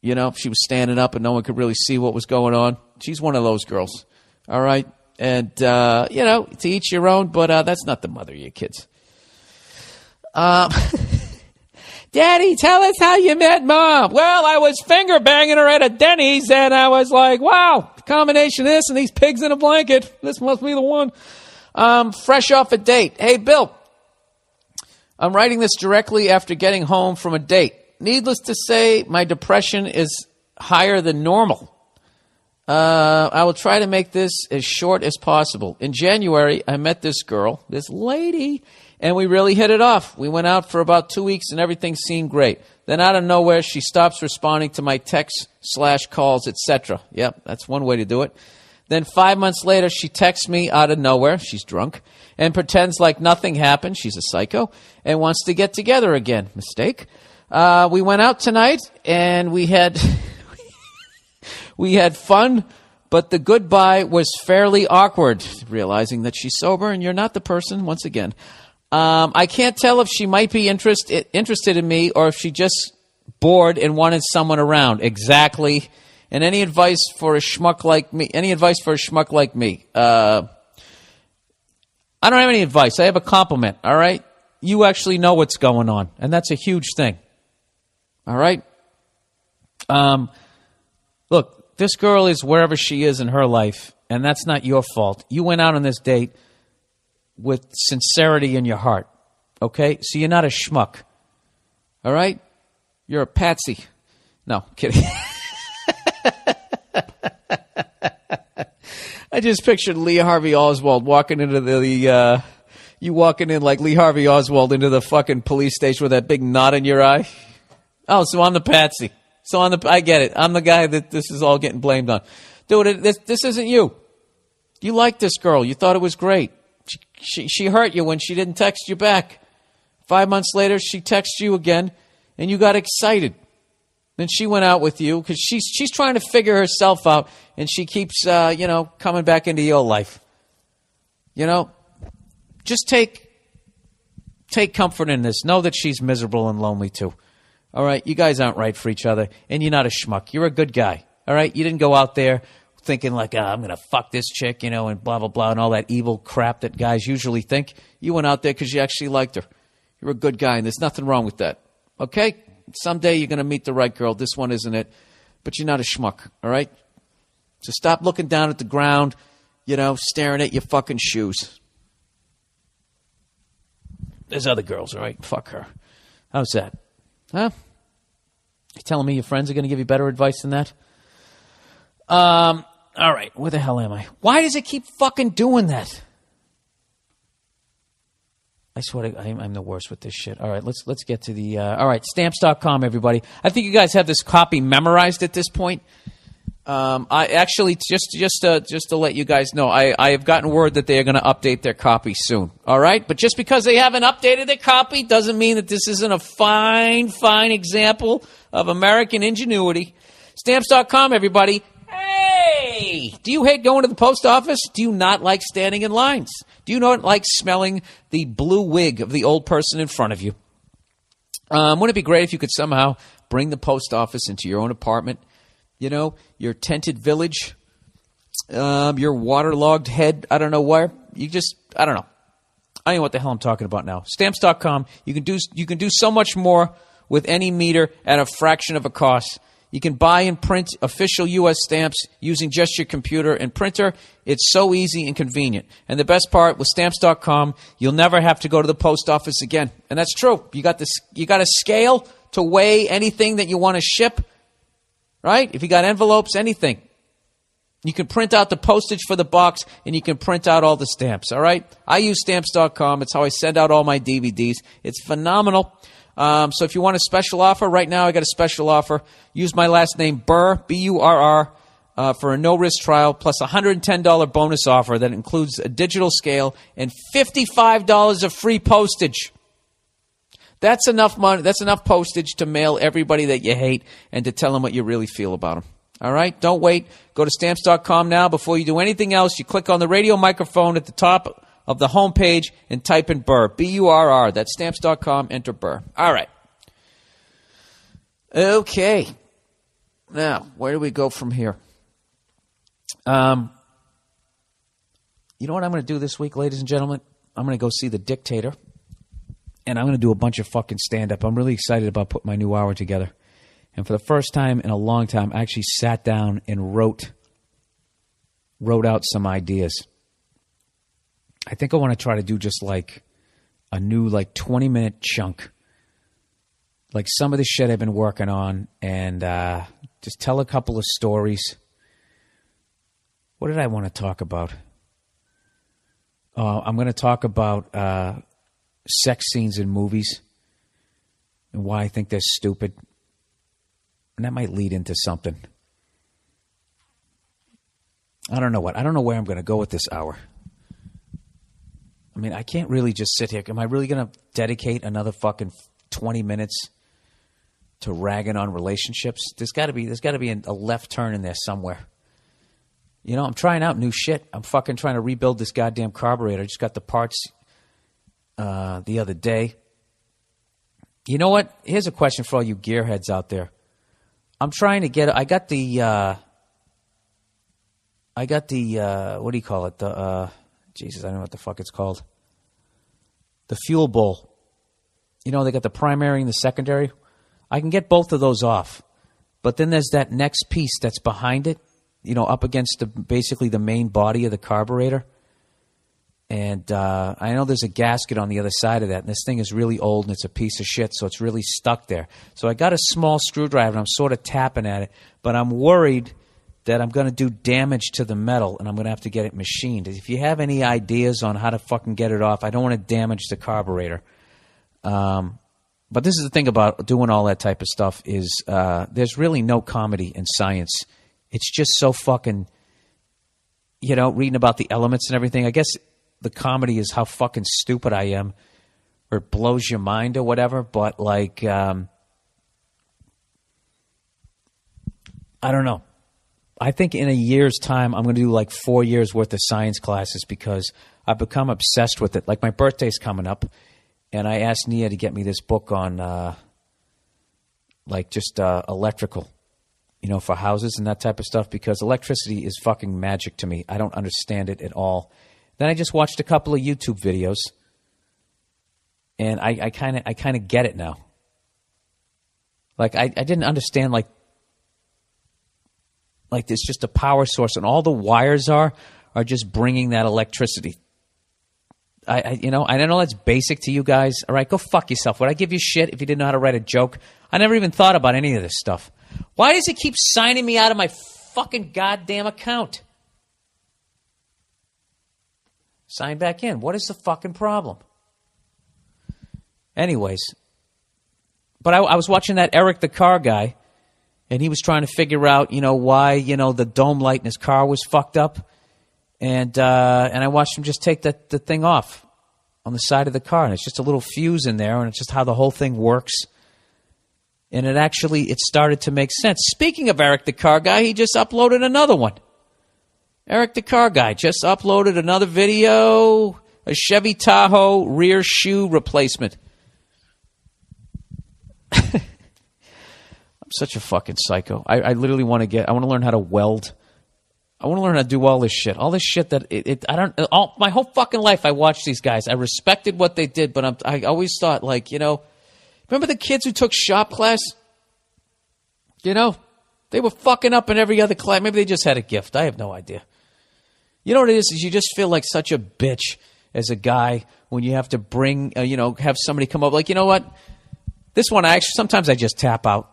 You know, if she was standing up and no one could really see what was going on. She's one of those girls. All right? And, you know, to each your own, but that's not the mother of your kids. Daddy, tell us how you met Mom. Well, I was finger banging her at a Denny's, and I was like, wow, combination of this and these pigs in a blanket. This must be the one. Fresh off a date. Hey, Bill, I'm writing this directly after getting home from a date. Needless to say, my depression is higher than normal. I will try to make this as short as possible. In January, I met this girl, this lady, and we really hit it off. We went out for about 2 weeks, and everything seemed great. Then out of nowhere, she stops responding to my texts/calls, etc. Yep, that's one way to do it. Then 5 months later, she texts me out of nowhere. She's drunk. And pretends like nothing happened. She's a psycho. And wants to get together again. Mistake. We went out tonight, and we had we had fun, but the goodbye was fairly awkward, realizing that she's sober and you're not the person, once again. I can't tell if she might be interested in me or if she just bored and wanted someone around. Exactly. And any advice for a schmuck like me? I don't have any advice. I have a compliment, all right? You actually know what's going on, and that's a huge thing. All right? Look, this girl is wherever she is in her life, and that's not your fault. You went out on this date with sincerity in your heart, okay? So you're not a schmuck, all right? You're a patsy. No, kidding. I just pictured Lee Harvey Oswald walking into you walking in like Lee Harvey Oswald into the fucking police station with that big knot in your eye. Oh, so I'm the patsy. I get it. I'm the guy that this is all getting blamed on. Dude, this isn't you. You liked this girl. You thought it was great. She hurt you when she didn't text you back. 5 months later, she texts you again, and you got excited. Then she went out with you because she's trying to figure herself out, and she keeps coming back into your life. You know, just take comfort in this. Know that she's miserable and lonely too. All right, you guys aren't right for each other, and you're not a schmuck. You're a good guy. All right, you didn't go out there thinking like, I'm gonna fuck this chick, and blah blah blah, and all that evil crap that guys usually think. You went out there because you actually liked her. You're a good guy, and there's nothing wrong with that. Okay. Someday you're going to meet the right girl. This one isn't it. But you're not a schmuck, all right? So stop looking down at the ground, staring at your fucking shoes. There's other girls, all right? Fuck her. How's that? Huh? You telling me your friends are going to give you better advice than that? All right. Where the hell am I? Why does it keep fucking doing that? I swear I'm the worst with this shit. All right, let's get to the... all right, Stamps.com, everybody. I think you guys have this copy memorized at this point. I actually, just to let you guys know, I have gotten word that they are going to update their copy soon. All right? But just because they haven't updated their copy doesn't mean that this isn't a fine example of American ingenuity. Stamps.com, everybody. Hey! Do you hate going to the post office? Do you not like standing in lines? Do you not like smelling the blue wig of the old person in front of you? Wouldn't it be great if you could somehow bring the post office into your own apartment? Your tented village, your waterlogged head, I don't know where. I don't know. I don't know what the hell I'm talking about now. Stamps.com, you can do so much more with any meter at a fraction of a cost. You can buy and print official U.S. stamps using just your computer and printer. It's so easy and convenient. And the best part, with Stamps.com, you'll never have to go to the post office again. And that's true. You got a scale to weigh anything that you want to ship, right? If you got envelopes, anything. You can print out the postage for the box, and you can print out all the stamps, all right? I use Stamps.com. It's how I send out all my DVDs. It's phenomenal. So if you want a special offer, right now I got a special offer. Use my last name, Burr, B-U-R-R, for a no-risk trial, plus a $110 bonus offer that includes a digital scale and $55 of free postage. That's enough money. That's enough postage to mail everybody that you hate and to tell them what you really feel about them. All right? Don't wait. Go to Stamps.com now. Before you do anything else, you click on the radio microphone at the top of the homepage and type in Burr, B-U-R-R. That's stamps.com, enter Burr. All right. Okay. Now, where do we go from here? You know what I'm going to do this week, ladies and gentlemen? I'm going to go see The Dictator, and I'm going to do a bunch of fucking stand-up. I'm really excited about putting my new hour together. And for the first time in a long time, I actually sat down and wrote out some ideas. I think I want to try to do just like a new 20-minute chunk. Like some of the shit I've been working on, and just tell a couple of stories. What did I want to talk about? I'm going to talk about sex scenes in movies and why I think they're stupid. And that might lead into something. I don't know what. I don't know where I'm going to go with this hour. I mean, I can't really just sit here. Am I really going to dedicate another fucking 20 minutes to ragging on relationships? There's got to be a left turn in there somewhere. You know, I'm trying out new shit. I'm fucking trying to rebuild this goddamn carburetor. I just got the parts the other day. You know what? Here's a question for all you gearheads out there. I'm trying to get. I got the. What do you call it? Jesus, I don't know what the fuck it's called. The fuel bowl. You know, they got the primary and the secondary. I can get both of those off, but then there's that next piece that's behind it. You know, up against basically the main body of the carburetor. And I know there's a gasket on the other side of that, and this thing is really old, and it's a piece of shit, so it's really stuck there. So I got a small screwdriver, and I'm sort of tapping at it, but I'm worried that I'm going to do damage to the metal, and I'm going to have to get it machined. If you have any ideas on how to fucking get it off, I don't want to damage the carburetor. But this is the thing about doing all that type of stuff is there's really no comedy in science. It's just so fucking, you know, reading about the elements and everything. I guess the comedy is how fucking stupid I am, or it blows your mind or whatever. But like, I don't know. I think in a year's time, I'm going to do like 4 years worth of science classes because I've become obsessed with it. Like my birthday's coming up, and I asked Nia to get me this book on electrical, you know, for houses and that type of stuff, because electricity is fucking magic to me. I don't understand it at all. Then I just watched a couple of YouTube videos, and I kind of get it now. Like I didn't understand like there's just a power source, and all the wires are just bringing that electricity. I know that's basic to you guys. All right, go fuck yourself. Would I give you shit if you didn't know how to write a joke? I never even thought about any of this stuff. Why does it keep signing me out of my fucking goddamn account? Sign back in. What is the fucking problem? Anyways, but I was watching that Eric the Car guy, and he was trying to figure out, you know, why, you know, the dome light in his car was fucked up. And I watched him just take the thing off on the side of the car, and it's just a little fuse in there, and it's just how the whole thing works. And it started to make sense. Speaking of Eric the Car Guy, he just uploaded another one. Eric the Car Guy just uploaded another video, a Chevy Tahoe rear shoe replacement. I'm such a fucking psycho. I literally want to learn how to weld. I want to learn how to do all this shit. All this shit that my whole fucking life I watched these guys. I respected what they did, but I always thought, like, you know, remember the kids who took shop class? You know, they were fucking up in every other class. Maybe they just had a gift. I have no idea. You know what it is you just feel like such a bitch as a guy when you have to bring, have somebody come up. Like, you know what? This one, sometimes I just tap out.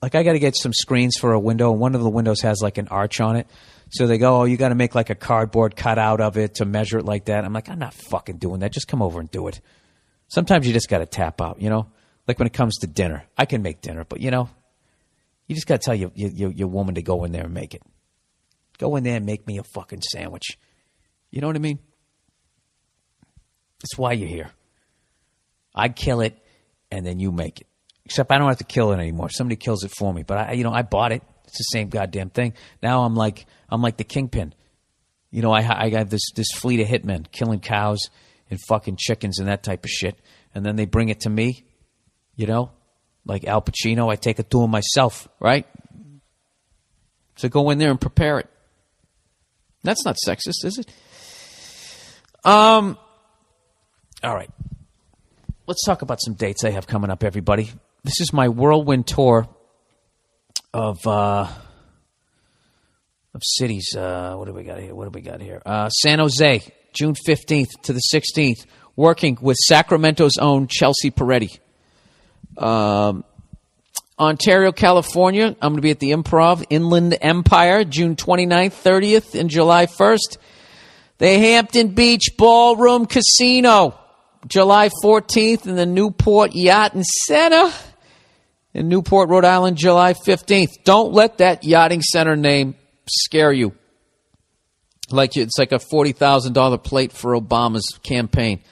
Like, I got to get some screens for a window, and one of the windows has like an arch on it. So they go, oh, you got to make like a cardboard cutout of it to measure it like that. I'm like, I'm not fucking doing that. Just come over and do it. Sometimes you just got to tap out, you know? Like when it comes to dinner. I can make dinner, but, you know, you just got to tell your woman to go in there and make it. Go in there and make me a fucking sandwich. You know what I mean? That's why you're here. I kill it, and then you make it. Except I don't have to kill it anymore. Somebody kills it for me. But I bought it. It's the same goddamn thing. Now I'm like the kingpin. You know, I got this fleet of hitmen killing cows and fucking chickens and that type of shit. And then they bring it to me, you know, like Al Pacino. I take it to him myself, right? So go in there and prepare it. That's not sexist, is it? All right. Let's talk about some dates I have coming up, everybody. This is my whirlwind tour of cities. What do we got here? San Jose, June 15th to the 16th, working with Sacramento's own Chelsea Peretti. Ontario, California, I'm going to be at the Improv, Inland Empire, June 29th, 30th, and July 1st. The Hampton Beach Ballroom Casino, July 14th, and the Newport Yacht and Center in Newport, Rhode Island, July 15th. Don't let that yachting center name scare you. Like it's like a $40,000 plate for Obama's campaign.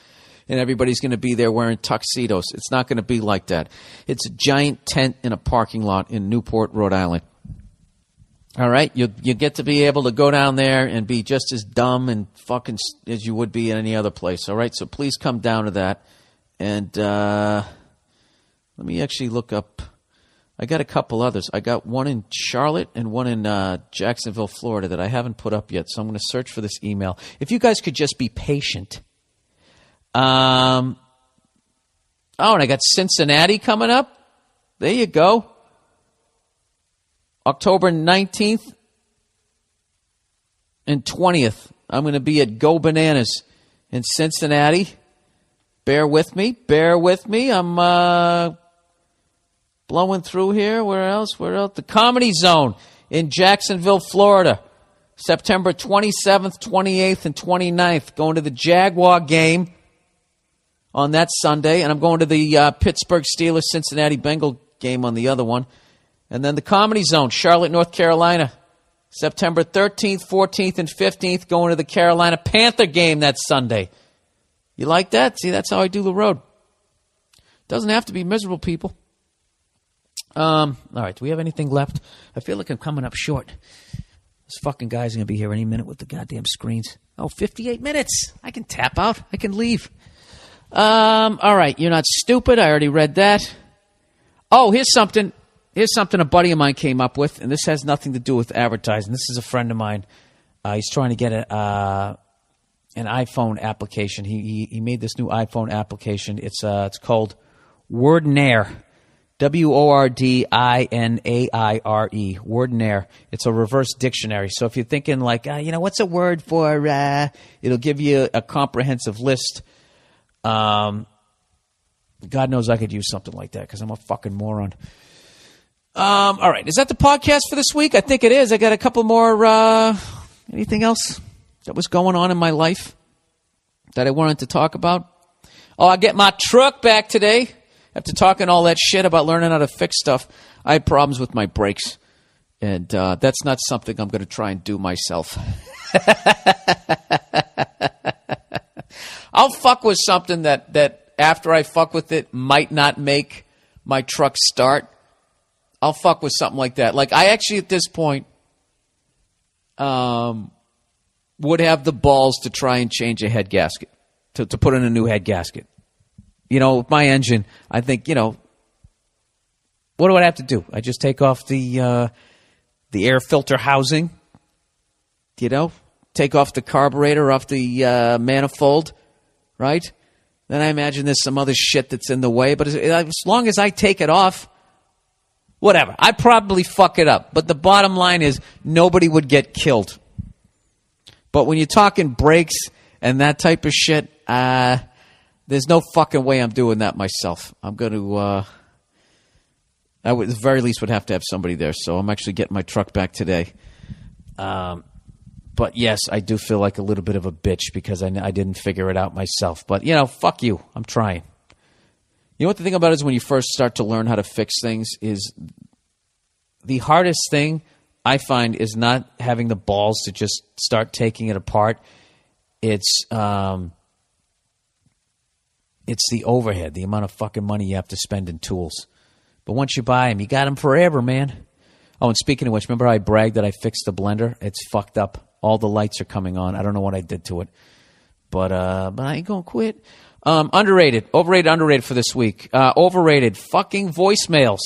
And everybody's going to be there wearing tuxedos. It's not going to be like that. It's a giant tent in a parking lot in Newport, Rhode Island. All right? You get to be able to go down there and be just as dumb and fucking as you would be in any other place. All right? So please come down to that. And let me actually look up. I got a couple others. I got one in Charlotte and one in Jacksonville, Florida that I haven't put up yet. So I'm going to search for this email. If you guys could just be patient. And I got Cincinnati coming up. There you go. October 19th and 20th. I'm going to be at Go Bananas in Cincinnati. Bear with me. I'm blowing through here. Where else? The Comedy Zone in Jacksonville, Florida. September 27th, 28th, and 29th. Going to the Jaguar game on that Sunday, and I'm going to the Pittsburgh Steelers-Cincinnati Bengal game on the other one. And then the Comedy Zone, Charlotte, North Carolina, September 13th, 14th, and 15th, going to the Carolina Panther game that Sunday. You like that? See, that's how I do the road. Doesn't have to be miserable, people. All right, do we have anything left? I feel like I'm coming up short. This fucking guy's going to be here any minute with the goddamn screens. 58 minutes. I can tap out. I can leave. All right, you're not stupid. I already read that. Oh, here's something a buddy of mine came up with, and this has nothing to do with advertising. This is a friend of mine. He's trying to get an iPhone application. He made this new iPhone application. It's called Wordnaire. Wordinaire. Wordnaire. It's a reverse dictionary. So if you're thinking like, what's a word for? It'll give you a comprehensive list. God knows I could use something like that because I'm a fucking moron. All right. Is that the podcast for this week? I think it is. I got a couple more, anything else that was going on in my life that I wanted to talk about? Oh, I get my truck back today. After talking all that shit about learning how to fix stuff, I had problems with my brakes. And that's not something I'm going to try and do myself. I'll fuck with something that after I fuck with it might not make my truck start. I'll fuck with something like that. Like I actually at this point would have the balls to try and change a head gasket, to put in a new head gasket. With my engine, I think, what do I have to do? I just take off the air filter housing, take off the carburetor off the manifold, right? Then I imagine there's some other shit that's in the way. But as long as I take it off, whatever. I probably fuck it up. But the bottom line is nobody would get killed. But when you're talking brakes and that type of shit, there's no fucking way I'm doing that myself. I'm going to, I would, at the very least would have to have somebody there. So I'm actually getting my truck back today. But yes, I do feel like a little bit of a bitch because I didn't figure it out myself. But, fuck you. I'm trying. You know what the thing about it is when you first start to learn how to fix things is the hardest thing I find is not having the balls to just start taking it apart. It's the overhead, the amount of fucking money you have to spend in tools. But once you buy them, you got them forever, man. Oh, and speaking of which, remember I bragged that I fixed the blender? It's fucked up All the lights are coming on. I don't know what I did to it. But I ain't gonna quit. Underrated, overrated, underrated for this week. Overrated, fucking voicemails.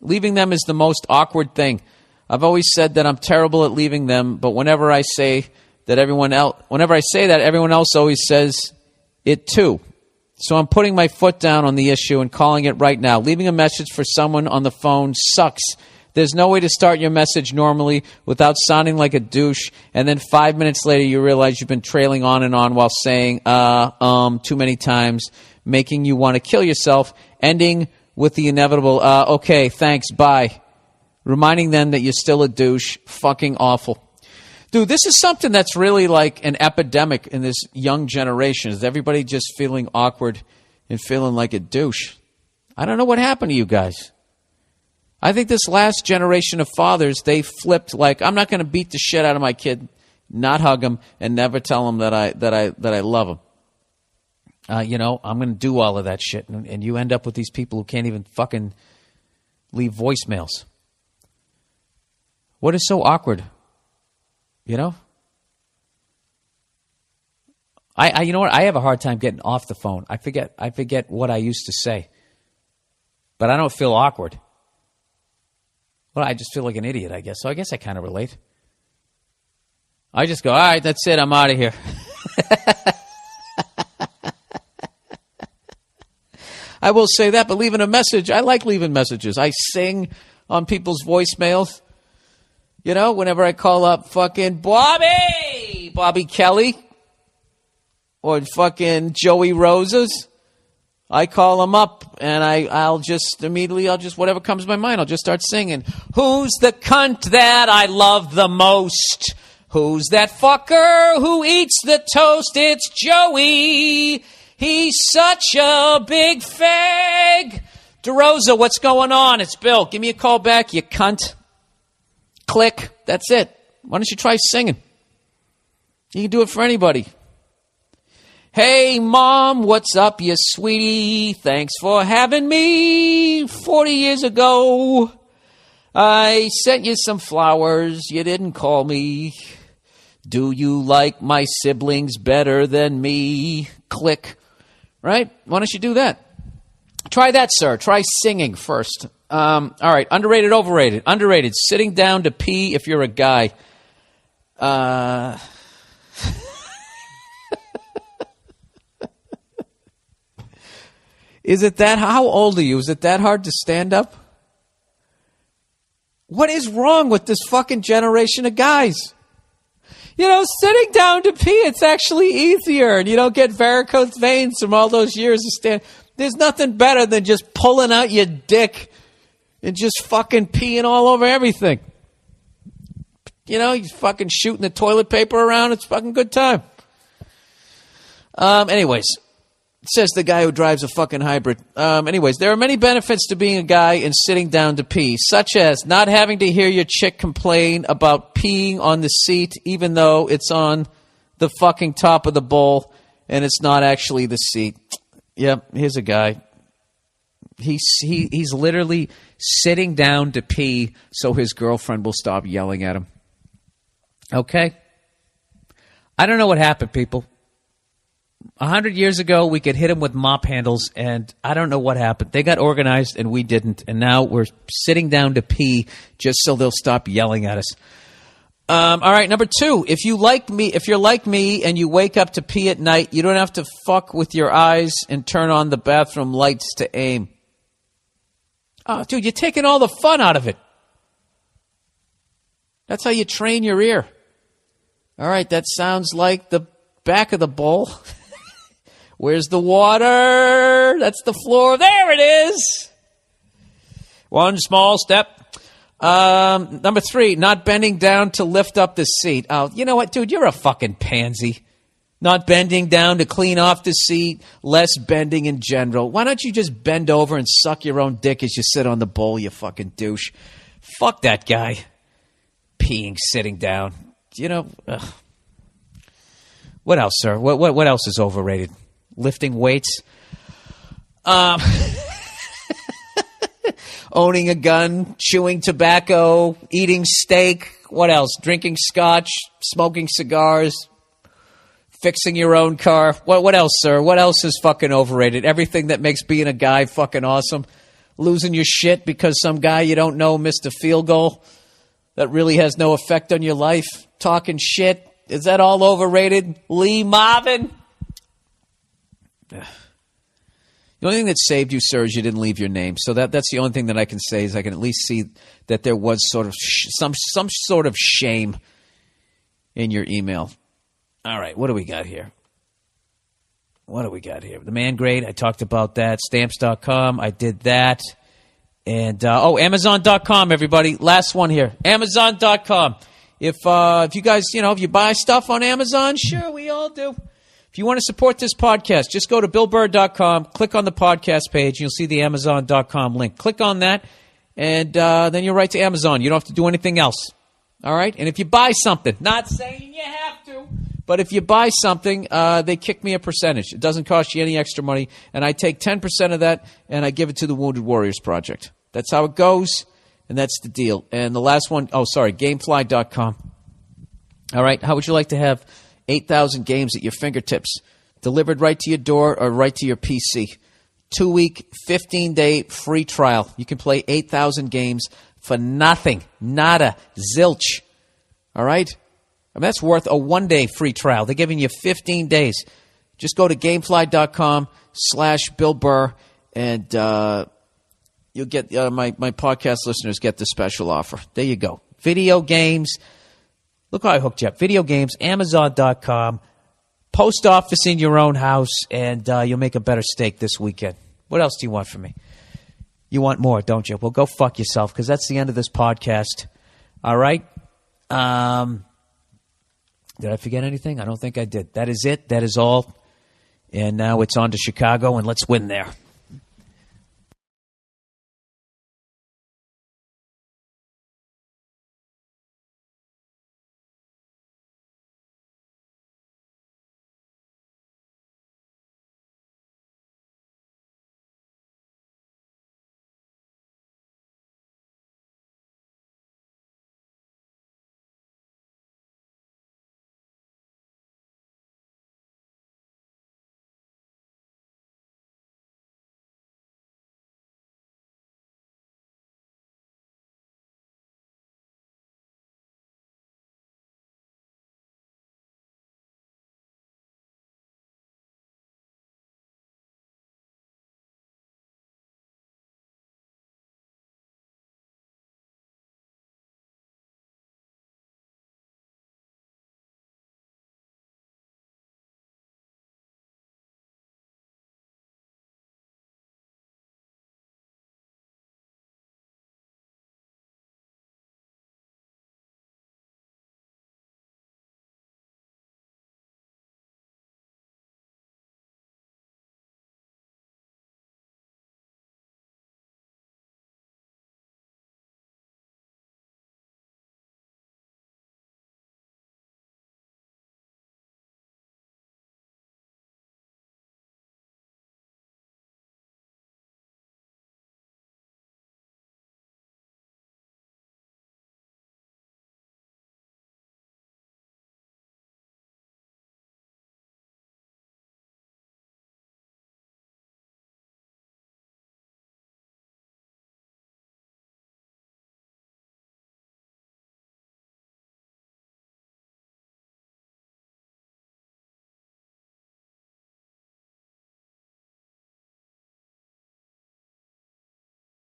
Leaving them is the most awkward thing. I've always said that I'm terrible at leaving them, but whenever I say that, everyone else always says it too. So I'm putting my foot down on the issue and calling it right now. Leaving a message for someone on the phone sucks. There's no way to start your message normally without sounding like a douche, and then 5 minutes later you realize you've been trailing on and on while saying too many times, making you want to kill yourself, ending with the inevitable, okay, thanks, bye. Reminding them that you're still a douche. Fucking awful. Dude, this is something that's really like an epidemic in this young generation. Is everybody just feeling awkward and feeling like a douche? I don't know what happened to you guys. I think this last generation of fathers, they flipped like, I'm not going to beat the shit out of my kid, not hug him, and never tell him that I love him. I'm going to do all of that shit. And you end up with these people who can't even fucking leave voicemails. What is so awkward? You know? You know what? I have a hard time getting off the phone. I forget what I used to say. But I don't feel awkward. Well, I just feel like an idiot, I guess. So I guess I kind of relate. I just go, all right, that's it. I'm out of here. I will say that, but leaving a message, I like leaving messages. I sing on people's voicemails. You know, whenever I call up fucking Bobby Kelly, or fucking Joey Roses, I call him up and I'll just whatever comes to my mind, I'll just start singing. Who's the cunt that I love the most? Who's that fucker who eats the toast? It's Joey. He's such a big fag. DeRosa, what's going on? It's Bill. Give me a call back, you cunt. Click. That's it. Why don't you try singing? You can do it for anybody. Hey, Mom, what's up, you sweetie? Thanks for having me. 40 years ago, I sent you some flowers. You didn't call me. Do you like my siblings better than me? Click. Right? Why don't you do that? Try that, sir. Try singing first. All right. Underrated, overrated. Underrated. Sitting down to pee if you're a guy. Is it that? How old are you? Is it that hard to stand up? What is wrong with this fucking generation of guys? You know, sitting down to pee, it's actually easier. And you don't get varicose veins from all those years of stand. There's nothing better than just pulling out your dick and just fucking peeing all over everything. You know, you're fucking shooting the toilet paper around. It's a fucking good time. Anyways, says the guy who drives a fucking hybrid. Anyways, there are many benefits to being a guy and sitting down to pee, such as not having to hear your chick complain about peeing on the seat, even though it's on the fucking top of the bowl and it's not actually the seat. Yep, here's a guy. He's literally sitting down to pee so his girlfriend will stop yelling at him. Okay? I don't know what happened, people. 100 years ago, we could hit them with mop handles, and I don't know what happened. They got organized, and we didn't, and now we're sitting down to pee just so they'll stop yelling at us. All right, number 2. If you're like me and you wake up to pee at night, you don't have to fuck with your eyes and turn on the bathroom lights to aim. Oh, dude, you're taking all the fun out of it. That's how you train your ear. All right, that sounds like the back of the bowl. Where's the water? That's the floor. There it is. One small step. Number 3, not bending down to lift up the seat. Oh, you know what, dude? You're a fucking pansy. Not bending down to clean off the seat. Less bending in general. Why don't you just bend over and suck your own dick as you sit on the bowl, you fucking douche? Fuck that guy. Peeing, sitting down. You know, ugh. What else, sir? What else is overrated? Lifting weights? Owning a gun, chewing tobacco, eating steak, What else? Drinking scotch, smoking cigars, fixing your own car. What else, sir? What else is fucking overrated? Everything that makes being a guy fucking awesome. Losing your shit because some guy you don't know missed a field goal that really has no effect on your life. Talking shit. Is that all overrated? Lee Marvin? Ugh. The only thing that saved you, sir, is you didn't leave your name. So that's the only thing that I can say is I can at least see that there was sort of some sort of shame in your email. All right, what do we got here? The man grade, I talked about that. Stamps.com, I did that. And, Amazon.com, everybody. Last one here. Amazon.com. If you guys, if you buy stuff on Amazon, sure, we all do. If you want to support this podcast, just go to BillBurr.com, click on the podcast page, and you'll see the Amazon.com link. Click on that, and then you're right to Amazon. You don't have to do anything else. All right? And if you buy something, not saying you have to, but if you buy something, they kick me a percentage. It doesn't cost you any extra money, and I take 10% of that, and I give it to the Wounded Warriors Project. That's how it goes, and that's the deal. And the last one, Gamefly.com. All right? How would you like to have 8,000 games at your fingertips, delivered right to your door or right to your PC? 2-week, 15-day free trial. You can play 8,000 games for nothing. Nada. Zilch. All right? I mean, that's worth a 1-day free trial. They're giving you 15 days. Just go to Gamefly.com/Bill Burr, and you'll get my podcast listeners get the special offer. There you go. Video games. Look how I hooked you up. Video games, Amazon.com, post office in your own house, and you'll make a better steak this weekend. What else do you want from me? You want more, don't you? Well, go fuck yourself, because that's the end of this podcast. All right? Did I forget anything? I don't think I did. That is it. That is all. And now it's on to Chicago, and let's win there.